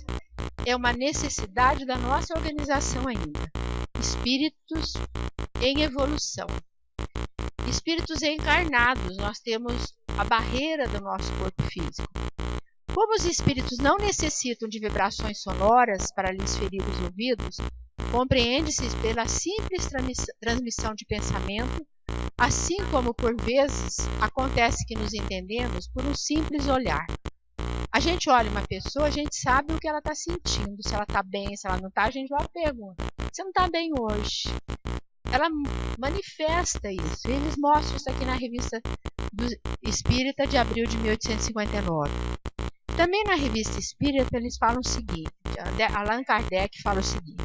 é uma necessidade da nossa organização ainda. Espíritos em evolução. Espíritos encarnados, nós temos a barreira do nosso corpo físico. Como os espíritos não necessitam de vibrações sonoras para lhes ferir os ouvidos, compreende-se pela simples transmissão de pensamento, assim como por vezes acontece que nos entendemos por um simples olhar. A gente olha uma pessoa, a gente sabe o que ela está sentindo, se ela está bem, se ela não está, a gente vai perguntar: você não está bem hoje? Ela manifesta isso. Eles mostram isso aqui na Revista do Espírita de abril de 1859. Também na Revista Espírita eles falam o seguinte, Allan Kardec fala o seguinte: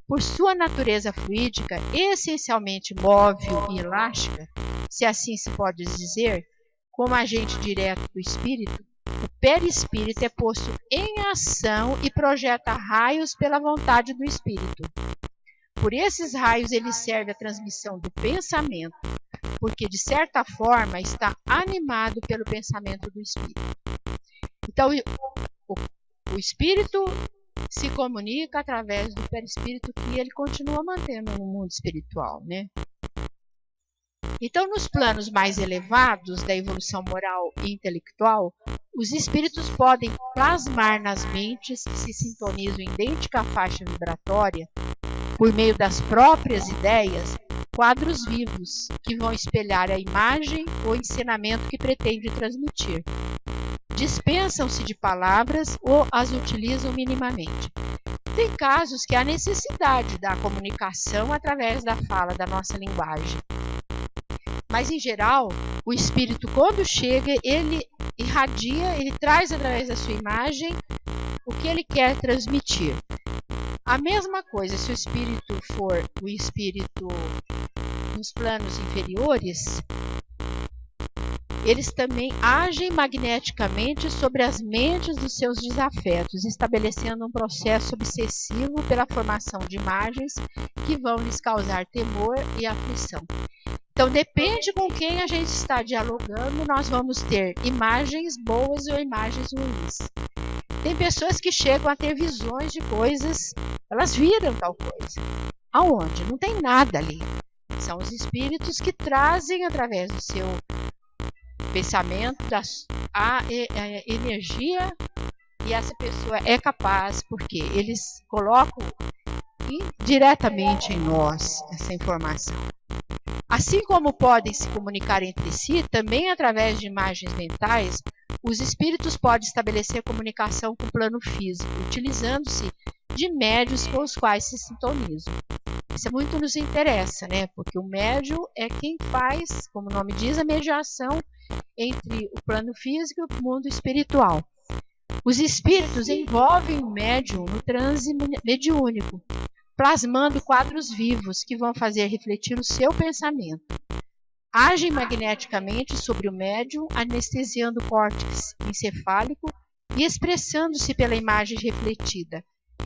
por sua natureza fluídica, essencialmente móvel e elástica, se assim se pode dizer, como agente direto do espírito, o perispírito é posto em ação e projeta raios pela vontade do espírito. Por esses raios ele serve à transmissão do pensamento, porque de certa forma está animado pelo pensamento do espírito. Então, o espírito se comunica através do perispírito que ele continua mantendo no mundo espiritual, né? Então, nos planos mais elevados da evolução moral e intelectual, os espíritos podem plasmar nas mentes que se sintonizam em idêntica faixa vibratória, por meio das próprias ideias, quadros vivos que vão espelhar a imagem ou ensinamento que pretende transmitir. Dispensam-se de palavras ou as utilizam minimamente. Tem casos que há necessidade da comunicação através da fala da nossa linguagem. Mas, em geral, o espírito, quando chega, ele irradia, ele traz através da sua imagem o que ele quer transmitir. A mesma coisa, se o espírito for o espírito nos planos inferiores, eles também agem magneticamente sobre as mentes dos seus desafetos, estabelecendo um processo obsessivo pela formação de imagens que vão lhes causar temor e aflição. Então, depende com quem a gente está dialogando, nós vamos ter imagens boas ou imagens ruins. Tem pessoas que chegam a ter visões de coisas, elas viram tal coisa. Aonde? Não tem nada ali. São os espíritos que trazem através do seu pensamento a energia, e essa pessoa é capaz, porque eles colocam diretamente em nós essa informação. Assim como podem se comunicar entre si, também através de imagens mentais, os espíritos podem estabelecer comunicação com o plano físico, utilizando-se de médiuns com os quais se sintonizam. Isso muito nos interessa, né? Porque o médium é quem faz, como o nome diz, a mediação entre o plano físico e o mundo espiritual. Os espíritos envolvem o médium no transe mediúnico, plasmando quadros vivos que vão fazer refletir o seu pensamento. Agem magneticamente sobre o médium, anestesiando o córtex encefálico e expressando-se pela imagem refletida,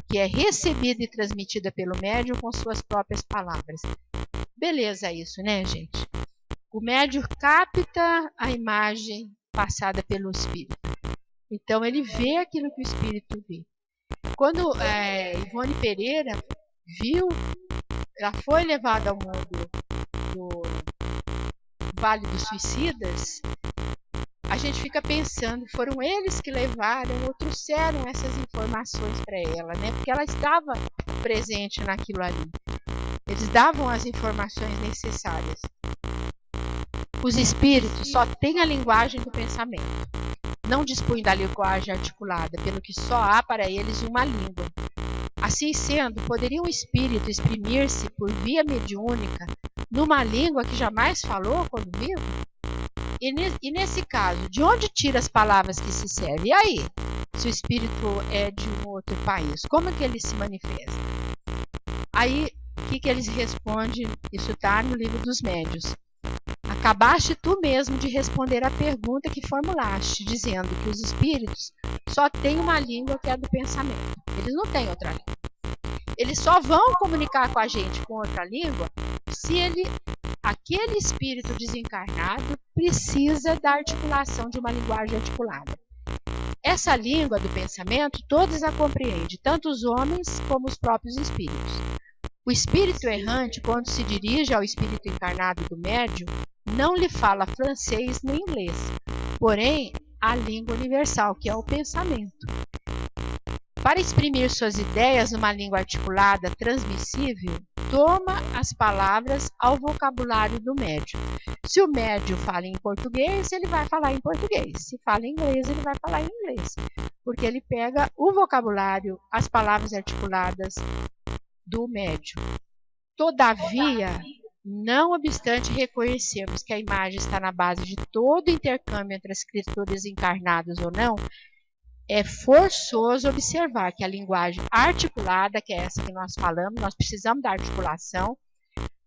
que é recebida e transmitida pelo médium com suas próprias palavras. Beleza isso, né, gente? O médium capta a imagem passada pelo espírito. Então, ele vê aquilo que o espírito vê. Quando Ivone Pereira viu, ela foi levada ao mundo do Vale dos Suicidas, a gente fica pensando, foram eles que levaram ou trouxeram essas informações para ela, né? Porque ela estava presente naquilo ali. Eles davam as informações necessárias. Os espíritos só têm a linguagem do pensamento. Não dispõem da linguagem articulada, pelo que só há para eles uma língua. Assim sendo, poderia um espírito exprimir-se por via mediúnica numa língua que jamais falou quando vivo? E nesse caso, de onde tira as palavras que se serve? E aí, se o espírito é de um outro país, como é que ele se manifesta? Aí, o que eles respondem? Isso está no livro dos médiuns. Acabaste tu mesmo de responder a pergunta que formulaste, dizendo que os espíritos só têm uma língua que é a do pensamento. Eles não têm outra língua. Eles só vão comunicar com a gente com outra língua se aquele espírito desencarnado precisa da articulação de uma linguagem articulada. Essa língua do pensamento, todos a compreendem, tanto os homens como os próprios espíritos. O espírito errante, quando se dirige ao espírito encarnado do médium, não lhe fala francês nem inglês, porém a língua universal, que é o pensamento. para exprimir suas ideias numa língua articulada, transmissível, toma as palavras ao vocabulário do médium. Se o médium fala em português, ele vai falar em português. Se fala em inglês, ele vai falar em inglês. Porque ele pega o vocabulário, as palavras articuladas do médium. Todavia, não obstante reconhecermos que a imagem está na base de todo intercâmbio entre escritores encarnados ou não, é forçoso observar que a linguagem articulada, que é essa que nós falamos, nós precisamos da articulação,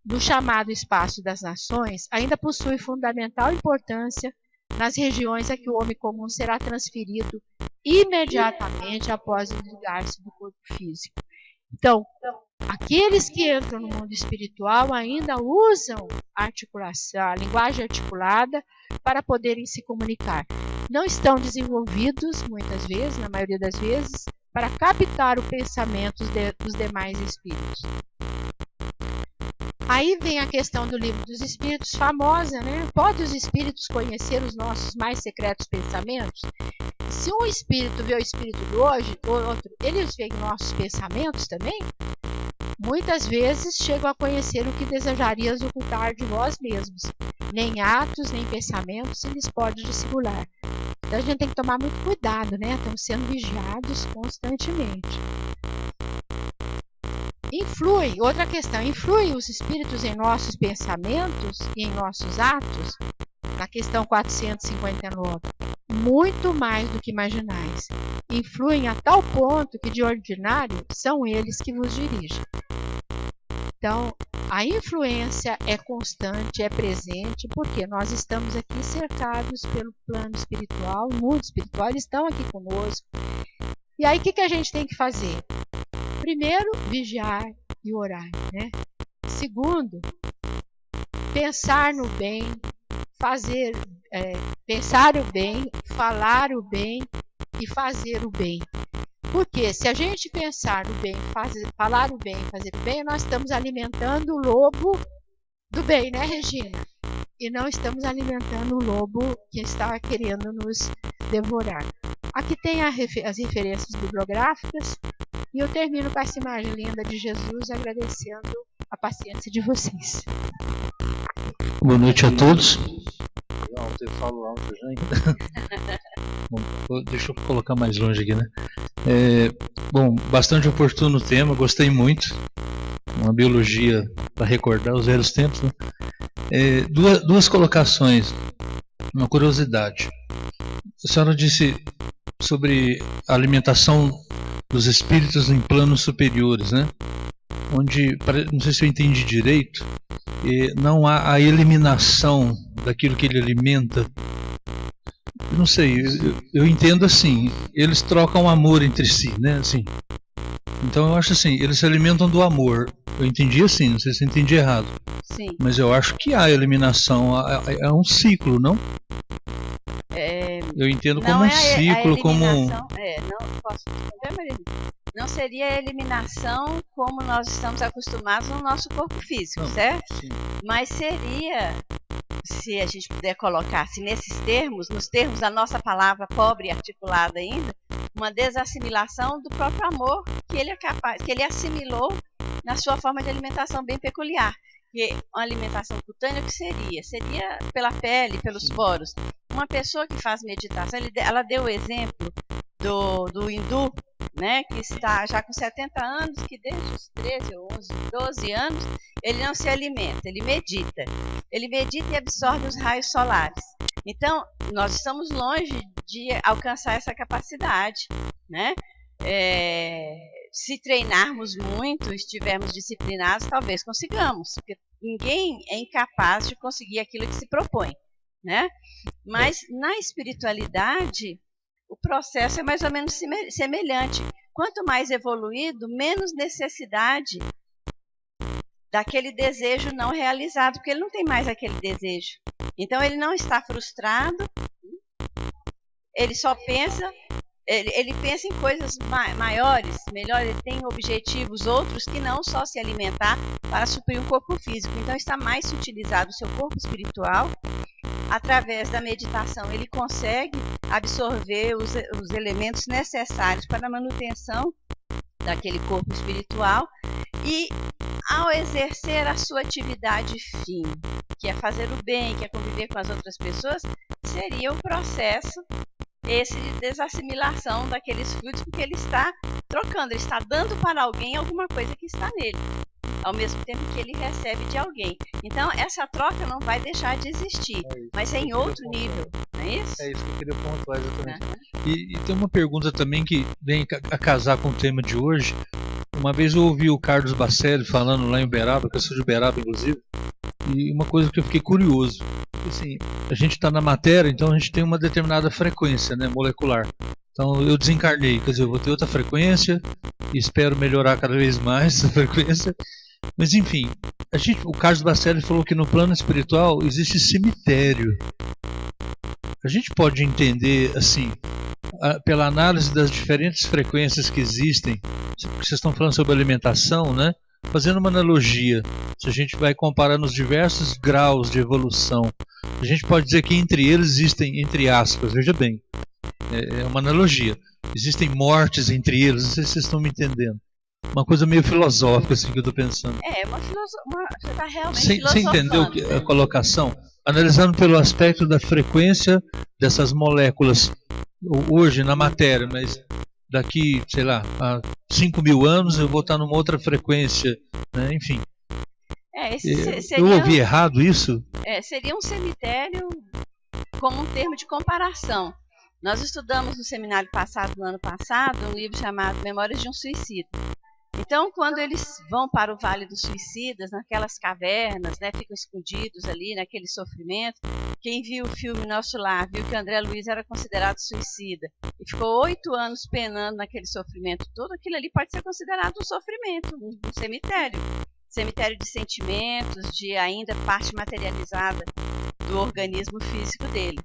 do chamado espaço das nações, ainda possui fundamental importância nas regiões a que o homem comum será transferido imediatamente após desligar-se do corpo físico. Então, aqueles que entram no mundo espiritual ainda usam a articulação, a linguagem articulada para poderem se comunicar. Não estão desenvolvidos, muitas vezes, na maioria das vezes, para captar o pensamento dos demais espíritos. Aí vem a questão do livro dos espíritos, famosa, né? Pode os espíritos conhecer os nossos mais secretos pensamentos? Se um espírito vê o espírito do hoje, ou outro, eles veem nossos pensamentos também? Muitas vezes chegam a conhecer o que desejarias ocultar de vós mesmos. Nem atos, nem pensamentos se lhes pode dissimular. Então a gente tem que tomar muito cuidado, né? Estamos sendo vigiados constantemente. Outra questão, influem os espíritos em nossos pensamentos e em nossos atos? Na questão 459. Muito mais do que imaginais. Influem a tal ponto que, de ordinário, são eles que vos dirigem. Então, a influência é constante, é presente, porque nós estamos aqui cercados pelo plano espiritual, o mundo espiritual, eles estão aqui conosco. E aí, o que a gente tem que fazer? Primeiro, vigiar e orar, né? Segundo, pensar no bem, pensar o bem, falar o bem e fazer o bem. Porque se a gente pensar no bem, falar o bem e fazer o bem, nós estamos alimentando o lobo do bem, né, Regina? E não estamos alimentando o lobo que está querendo nos devorar. Aqui tem as referências bibliográficas e eu termino com essa imagem linda de Jesus, agradecendo a paciência de vocês. Boa noite a todos. Eu falo alto já. Bom, deixa eu colocar mais longe aqui, né? Bom, bastante oportuno o tema, gostei muito. Uma biologia para recordar os velhos tempos, né? Duas colocações, uma curiosidade. A senhora disse sobre a alimentação dos espíritos em planos superiores, né? Onde, não sei se eu entendi direito, não há a eliminação daquilo que ele alimenta. Não sei, eu entendo assim, eles trocam amor entre si, né? Assim. Então eu acho assim, eles se alimentam do amor. Eu entendi assim, não sei se eu entendi errado. Sim. Mas eu acho que há eliminação, é um ciclo, não? Eu entendo como um ciclo, como... Não posso responder, Maria? Não seria a eliminação como nós estamos acostumados no nosso corpo físico, certo? Sim. Mas seria, se a gente puder colocar assim, nesses termos, nos termos da nossa palavra pobre e articulada ainda, uma desassimilação do próprio amor que ele é capaz, que ele assimilou na sua forma de alimentação bem peculiar. Que uma alimentação cutânea, o que seria? Seria pela pele, pelos poros. Uma pessoa que faz meditação, ela deu o exemplo do hindu, né, que está já com 70 anos, que desde os 13, 11, 12 anos, ele não se alimenta, ele medita. Ele medita e absorve os raios solares. Então, nós estamos longe de alcançar essa capacidade, né? Se treinarmos muito, estivermos disciplinados, talvez consigamos, porque ninguém é incapaz de conseguir aquilo que se propõe, né? Mas na espiritualidade, o processo é mais ou menos semelhante. Quanto mais evoluído, menos necessidade daquele desejo não realizado, porque ele não tem mais aquele desejo. Então ele não está frustrado, ele só pensa, ele pensa em coisas maiores, melhores, ele tem objetivos outros que não só se alimentar para suprir um corpo físico. Então está mais utilizado o seu corpo espiritual através da meditação, ele consegue absorver os elementos necessários para a manutenção daquele corpo espiritual e, ao exercer a sua atividade fim, que é fazer o bem, que é conviver com as outras pessoas, seria o processo esse de desassimilação daqueles frutos, porque ele está trocando, ele está dando para alguém alguma coisa que está nele, ao mesmo tempo que ele recebe de alguém. Então, essa troca não vai deixar de existir, mas é em outro nível, não é isso? É isso que eu queria pontuar exatamente. E tem uma pergunta também que vem a casar com o tema de hoje. Uma vez eu ouvi o Carlos Bacelli falando lá em Uberaba, que eu sou de Uberaba, inclusive, e uma coisa que eu fiquei curioso. Assim, a gente está na matéria, então a gente tem uma determinada frequência, né, molecular. Então eu desencarnei, quer dizer, eu vou ter outra frequência e espero melhorar cada vez mais essa frequência. Mas enfim, o Carlos Bacelli falou que no plano espiritual existe cemitério. A gente pode entender, assim, pela análise das diferentes frequências que existem, vocês estão falando sobre alimentação, né? Fazendo uma analogia, se a gente vai comparando os diversos graus de evolução, a gente pode dizer que entre eles existem, entre aspas, veja bem, é uma analogia, existem mortes entre eles, não sei se vocês estão me entendendo. Uma coisa meio filosófica assim que eu estou pensando. É, você está realmente Você entendeu a colocação? Analisando pelo aspecto da frequência dessas moléculas hoje na matéria, mas daqui, sei lá, a 5.000 anos eu vou estar numa outra frequência, né? Enfim. Eu ouvi errado isso? Seria um cemitério como um termo de comparação. Nós estudamos no seminário passado, no ano passado, um livro chamado Memórias de um Suicida. Então, quando eles vão para o Vale dos Suicidas, naquelas cavernas, né, ficam escondidos ali naquele sofrimento, quem viu o filme Nosso Lar viu que André Luiz era considerado suicida e ficou 8 anos penando naquele sofrimento todo, aquilo ali pode ser considerado um sofrimento, um cemitério. Cemitério de sentimentos, de ainda parte materializada do organismo físico dele.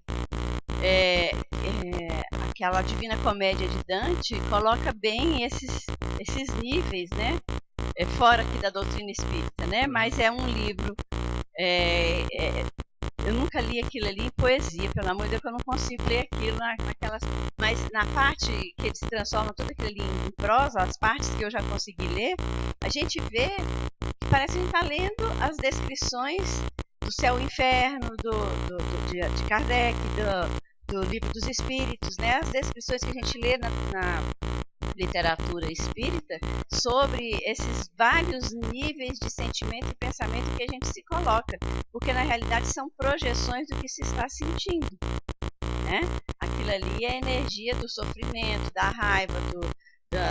Aquela Divina Comédia de Dante coloca bem esses níveis, né? Fora aqui da doutrina espírita, né? Mas é um livro. Eu nunca li aquilo ali em poesia, pelo amor de Deus, que eu não consigo ler aquilo naquelas. Mas na parte que eles transformam tudo aquilo ali em prosa, as partes que eu já consegui ler, a gente vê que parece que a gente está lendo as descrições do céu e inferno, de Kardec, do Livro dos Espíritos, né? As descrições que a gente lê na literatura espírita sobre esses vários níveis de sentimento e pensamento que a gente se coloca, porque na realidade são projeções do que se está sentindo, né? Aquilo ali é a energia do sofrimento, da raiva,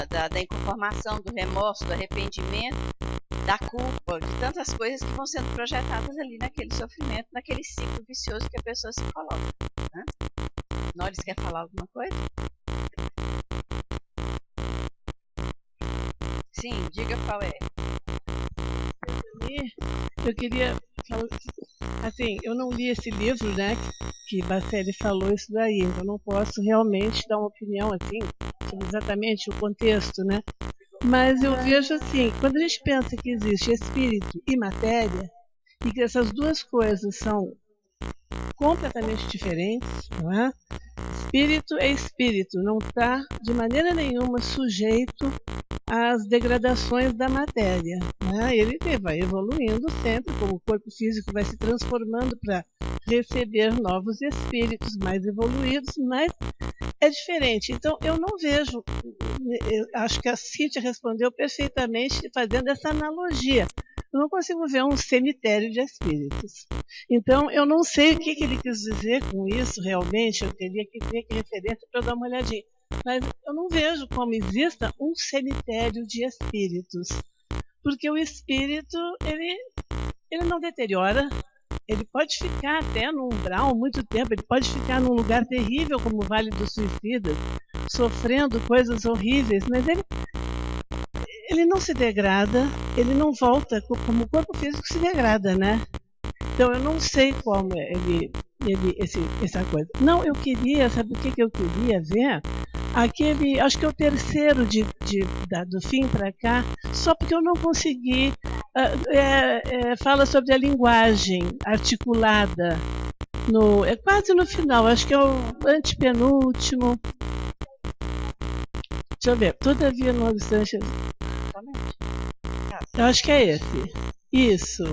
da inconformação, do remorso, do arrependimento, da culpa, de tantas coisas que vão sendo projetadas ali naquele sofrimento, naquele ciclo vicioso que a pessoa se coloca, né? Norris quer falar alguma coisa? Sim, diga qual é. Eu queria falar, assim, eu não li esse livro, né, que Bacelli falou isso daí, então eu não posso realmente dar uma opinião assim sobre exatamente o contexto, né? Mas eu vejo assim, quando a gente pensa que existe espírito e matéria e que essas duas coisas são completamente diferentes, não é? Espírito é espírito, não está de maneira nenhuma sujeito às degradações da matéria, né? Ele vai evoluindo sempre, como o corpo físico vai se transformando para receber novos espíritos mais evoluídos, mas é diferente. Então, eu não vejo, eu acho que a Cíntia respondeu perfeitamente fazendo essa analogia. Eu não consigo ver um cemitério de espíritos. Então, eu não sei o que ele quis dizer com isso realmente, eu teria que ver que referência para eu dar uma olhadinha. Mas eu não vejo como exista um cemitério de espíritos. Porque o espírito, ele não deteriora. Ele pode ficar até num umbral muito tempo, ele pode ficar num lugar terrível como o Vale dos Suicidas, sofrendo coisas horríveis, mas ele não se degrada, ele não volta como o corpo físico se degrada, né? Então eu não sei como essa coisa. Não, eu queria, sabe o que eu queria ver? Acho que é o terceiro do fim para cá, só porque eu não consegui, fala sobre a linguagem articulada, É quase no final, acho que é o antepenúltimo. Deixa eu ver. Todavia, não obstante. Eu acho que é esse. Isso.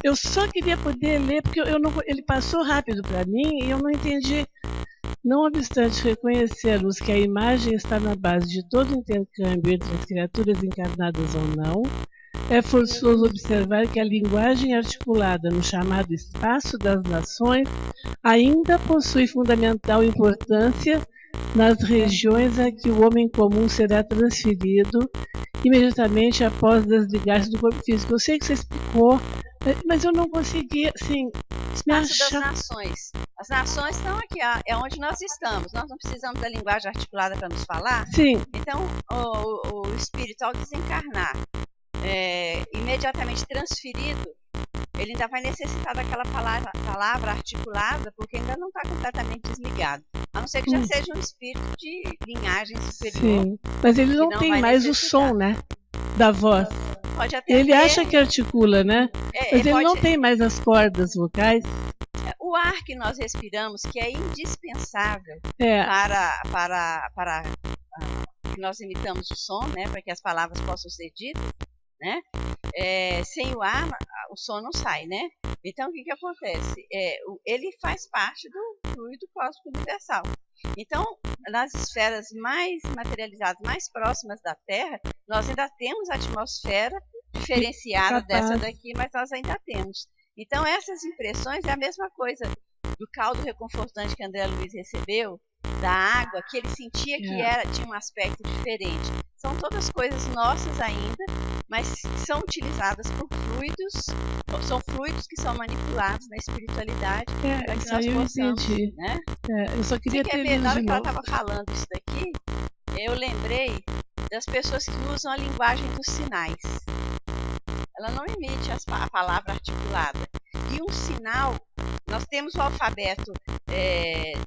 Eu só queria poder ler, porque ele passou rápido para mim e eu não entendi. Não obstante reconhecermos que a imagem está na base de todo intercâmbio entre as criaturas encarnadas ou não, é forçoso observar que a linguagem articulada no chamado espaço das nações ainda possui fundamental importância nas regiões a que o homem comum será transferido imediatamente após desligar-se do corpo físico. Eu sei que você explicou, mas eu não consegui, assim, me achar. Das nações. As nações estão aqui, é onde nós estamos. Nós não precisamos da linguagem articulada para nos falar. Sim. Então, o espírito, ao desencarnar, imediatamente transferido, ele ainda vai necessitar daquela palavra articulada, porque ainda não está completamente desligado. A não ser que já seja um espírito de linhagem superior. Sim, mas ele não tem mais o som, né? Da voz. Pode até ele acha que articula, né? Mas ele não tem mais as cordas vocais. O ar que nós respiramos, que é indispensável para que nós imitamos o som, né? Para que as palavras possam ser ditas, né? Sem o ar, o som não sai, né? Então, o que acontece? Ele faz parte do fluido cósmico universal. Então, nas esferas mais materializadas, mais próximas da Terra, nós ainda temos a atmosfera diferenciada dessa daqui, mas nós ainda temos. Então, essas impressões é a mesma coisa do caldo reconfortante que André Luiz recebeu, da água, que ele sentia que tinha um aspecto diferente. São todas coisas nossas ainda, mas são utilizadas por fluidos, são fluidos que são manipulados na espiritualidade para que nós possamos, né? Eu só queria ter na hora que ela estava falando isso daqui, eu lembrei das pessoas que usam a linguagem dos sinais. Ela não emite a palavra articulada. E um sinal, nós temos o alfabeto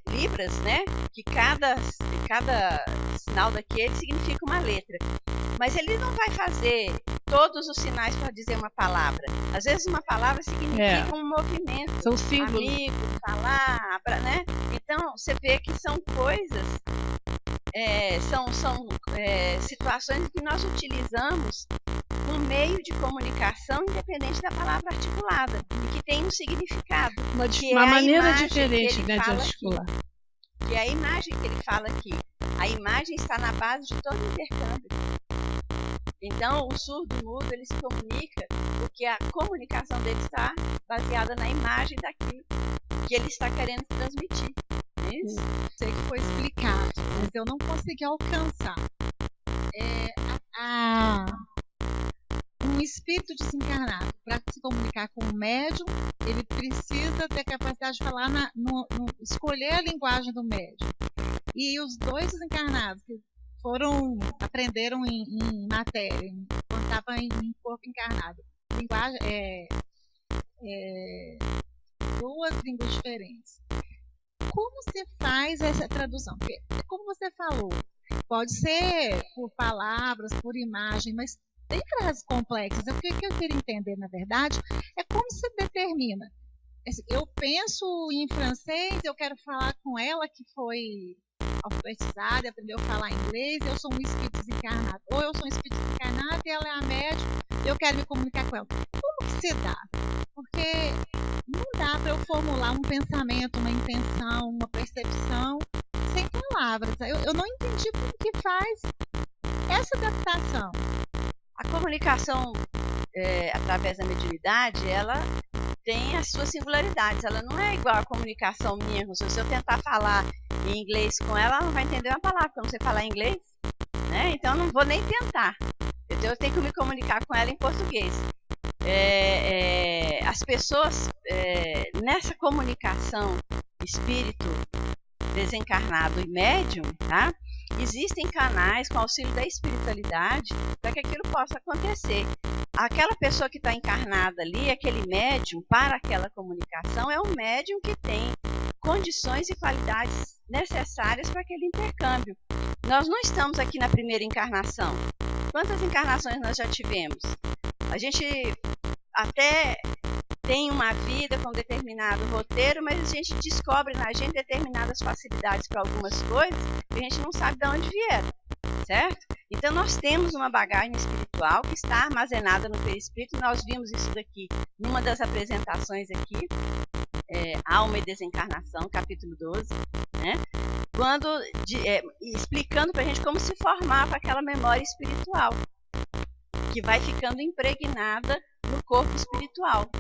Libras, né? Que cada sinal daquele significa uma letra. Mas ele não vai fazer todos os sinais para dizer uma palavra. Às vezes uma palavra significa um movimento. São símbolos. Amigo, palavra, né? Então, você vê que são coisas, são situações que nós utilizamos um meio de comunicação independente da palavra articulada e que tem um significado. Uma maneira diferente, né, de articular. Que é a imagem que ele fala aqui. A imagem está na base de todo intercâmbio. Então, o surdo-mudo, ele se comunica porque a comunicação dele está baseada na imagem daquilo que ele está querendo transmitir. Isso? Sei que foi explicado, mas eu não consegui alcançar. Um espírito desencarnado, para se comunicar com o médium, ele precisa ter capacidade de falar, escolher a linguagem do médium. E os dois desencarnados que aprenderam em matéria, quando estavam em corpo encarnado, duas línguas diferentes. Como você faz essa tradução? Porque, como você falou, pode ser por palavras, por imagem, mas tem frases complexas. O que eu queria entender, na verdade, é como se determina. Eu penso em francês, eu quero falar com ela que foi alfabetizada, aprendeu a falar inglês, eu sou um espírito desencarnado. Ou eu sou um espírito desencarnado e ela é a médium, eu quero me comunicar com ela. Como que se dá? Porque não dá para eu formular um pensamento, uma intenção, uma percepção sem palavras. Eu não entendi como que faz essa adaptação. A comunicação através da mediunidade, ela tem as suas singularidades. Ela não é igual a comunicação minha. Se eu tentar falar em inglês com ela, ela não vai entender uma palavra, porque eu não sei falar inglês, né? Então eu não vou nem tentar. Então eu tenho que me comunicar com ela em português. As pessoas, nessa comunicação espírito desencarnado e médium, tá? Existem canais com auxílio da espiritualidade para que aquilo possa acontecer. Aquela pessoa que está encarnada ali, aquele médium, para aquela comunicação, é um médium que tem condições e qualidades necessárias para aquele intercâmbio. Nós não estamos aqui na primeira encarnação. Quantas encarnações nós já tivemos? A gente, até tem uma vida com determinado roteiro, mas a gente descobre na gente determinadas facilidades para algumas coisas que a gente não sabe de onde vieram, certo? Então nós temos uma bagagem espiritual que está armazenada no perispírito. Nós vimos isso daqui numa das apresentações aqui, Alma e Desencarnação, capítulo 12, né? Quando explicando para a gente como se formava aquela memória espiritual, que vai ficando impregnada no corpo espiritual,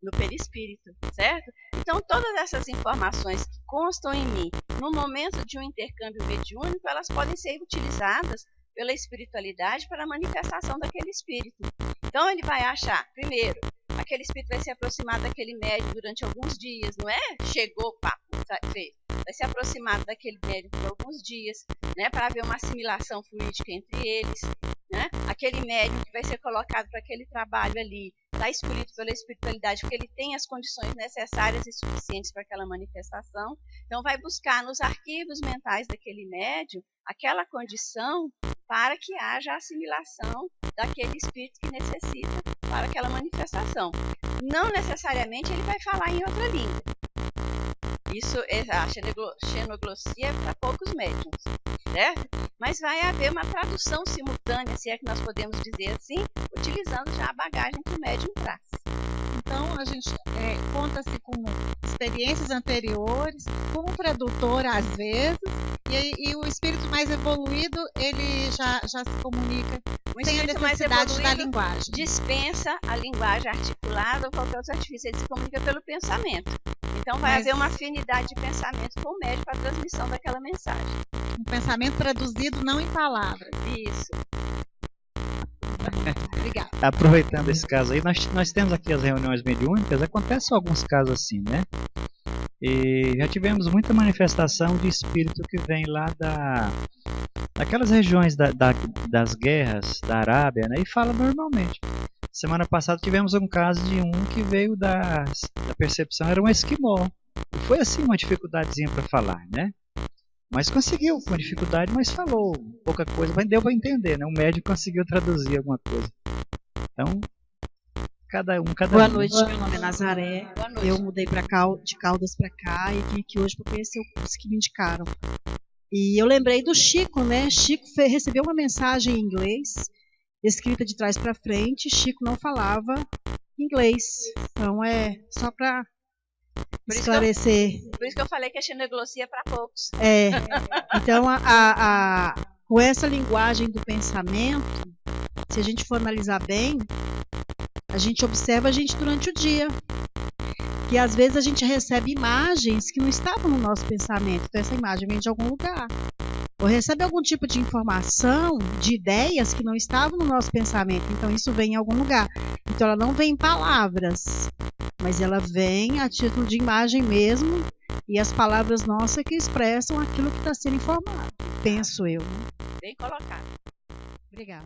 no perispírito, certo? Então, todas essas informações que constam em mim no momento de um intercâmbio mediúnico, elas podem ser utilizadas pela espiritualidade para a manifestação daquele espírito. Então, ele vai achar, primeiro, aquele espírito vai se aproximar daquele médium durante alguns dias, não é? Chegou, papo, fez. Vai se aproximar daquele médium por alguns dias, né? Para haver uma assimilação fluídica entre eles, né? Aquele médium que vai ser colocado para aquele trabalho ali, está escolhido pela espiritualidade, porque ele tem as condições necessárias e suficientes para aquela manifestação. Então, vai buscar nos arquivos mentais daquele médium aquela condição para que haja a assimilação daquele espírito que necessita para aquela manifestação. Não necessariamente ele vai falar em outra língua. Isso, a xenoglossia é para poucos médiuns, certo? Mas vai haver uma tradução simultânea, se é que nós podemos dizer assim, utilizando já a bagagem que o médium traz. Então, a gente conta-se com experiências anteriores, com um tradutor às vezes, e o espírito mais evoluído, ele já se comunica sem a necessidade da linguagem. Dispensa a linguagem articulada ou qualquer outro artifício, ele se comunica pelo pensamento. Então, vai haver uma afinidade de pensamento com o médium para a transmissão daquela mensagem. Um pensamento traduzido não em palavras. Isso. Obrigada. Aproveitando esse caso aí, nós temos aqui as reuniões mediúnicas, acontecem alguns casos assim, né? E já tivemos muita manifestação de espírito que vem lá daquelas regiões das guerras da Arábia, né? E fala normalmente. Semana passada tivemos um caso de um que veio da percepção, era um esquimó. E foi assim uma dificuldadezinha para falar, né? Mas conseguiu, com dificuldade, mas falou pouca coisa, mas deu para entender, né? O médico conseguiu traduzir alguma coisa. Então, cada um. Boa noite, meu nome é Nazaré. Eu mudei de Caldas para cá e vim aqui hoje para conhecer o curso que me indicaram. E eu lembrei do Chico, né? Chico recebeu uma mensagem em inglês, escrita de trás para frente. Chico não falava inglês. Então, é só para esclarecer. Por isso que eu falei que a xenoglossia é para poucos. Então, com essa linguagem do pensamento, se a gente for analisar bem, a gente observa a gente durante o dia. Que às vezes a gente recebe imagens que não estavam no nosso pensamento. Então, essa imagem vem de algum lugar. Ou recebe algum tipo de informação, de ideias que não estavam no nosso pensamento. Então, isso vem em algum lugar. Então, ela não vem em palavras, mas ela vem a título de imagem mesmo, e as palavras nossas que expressam aquilo que está sendo informado, penso eu. Bem colocado. Obrigada.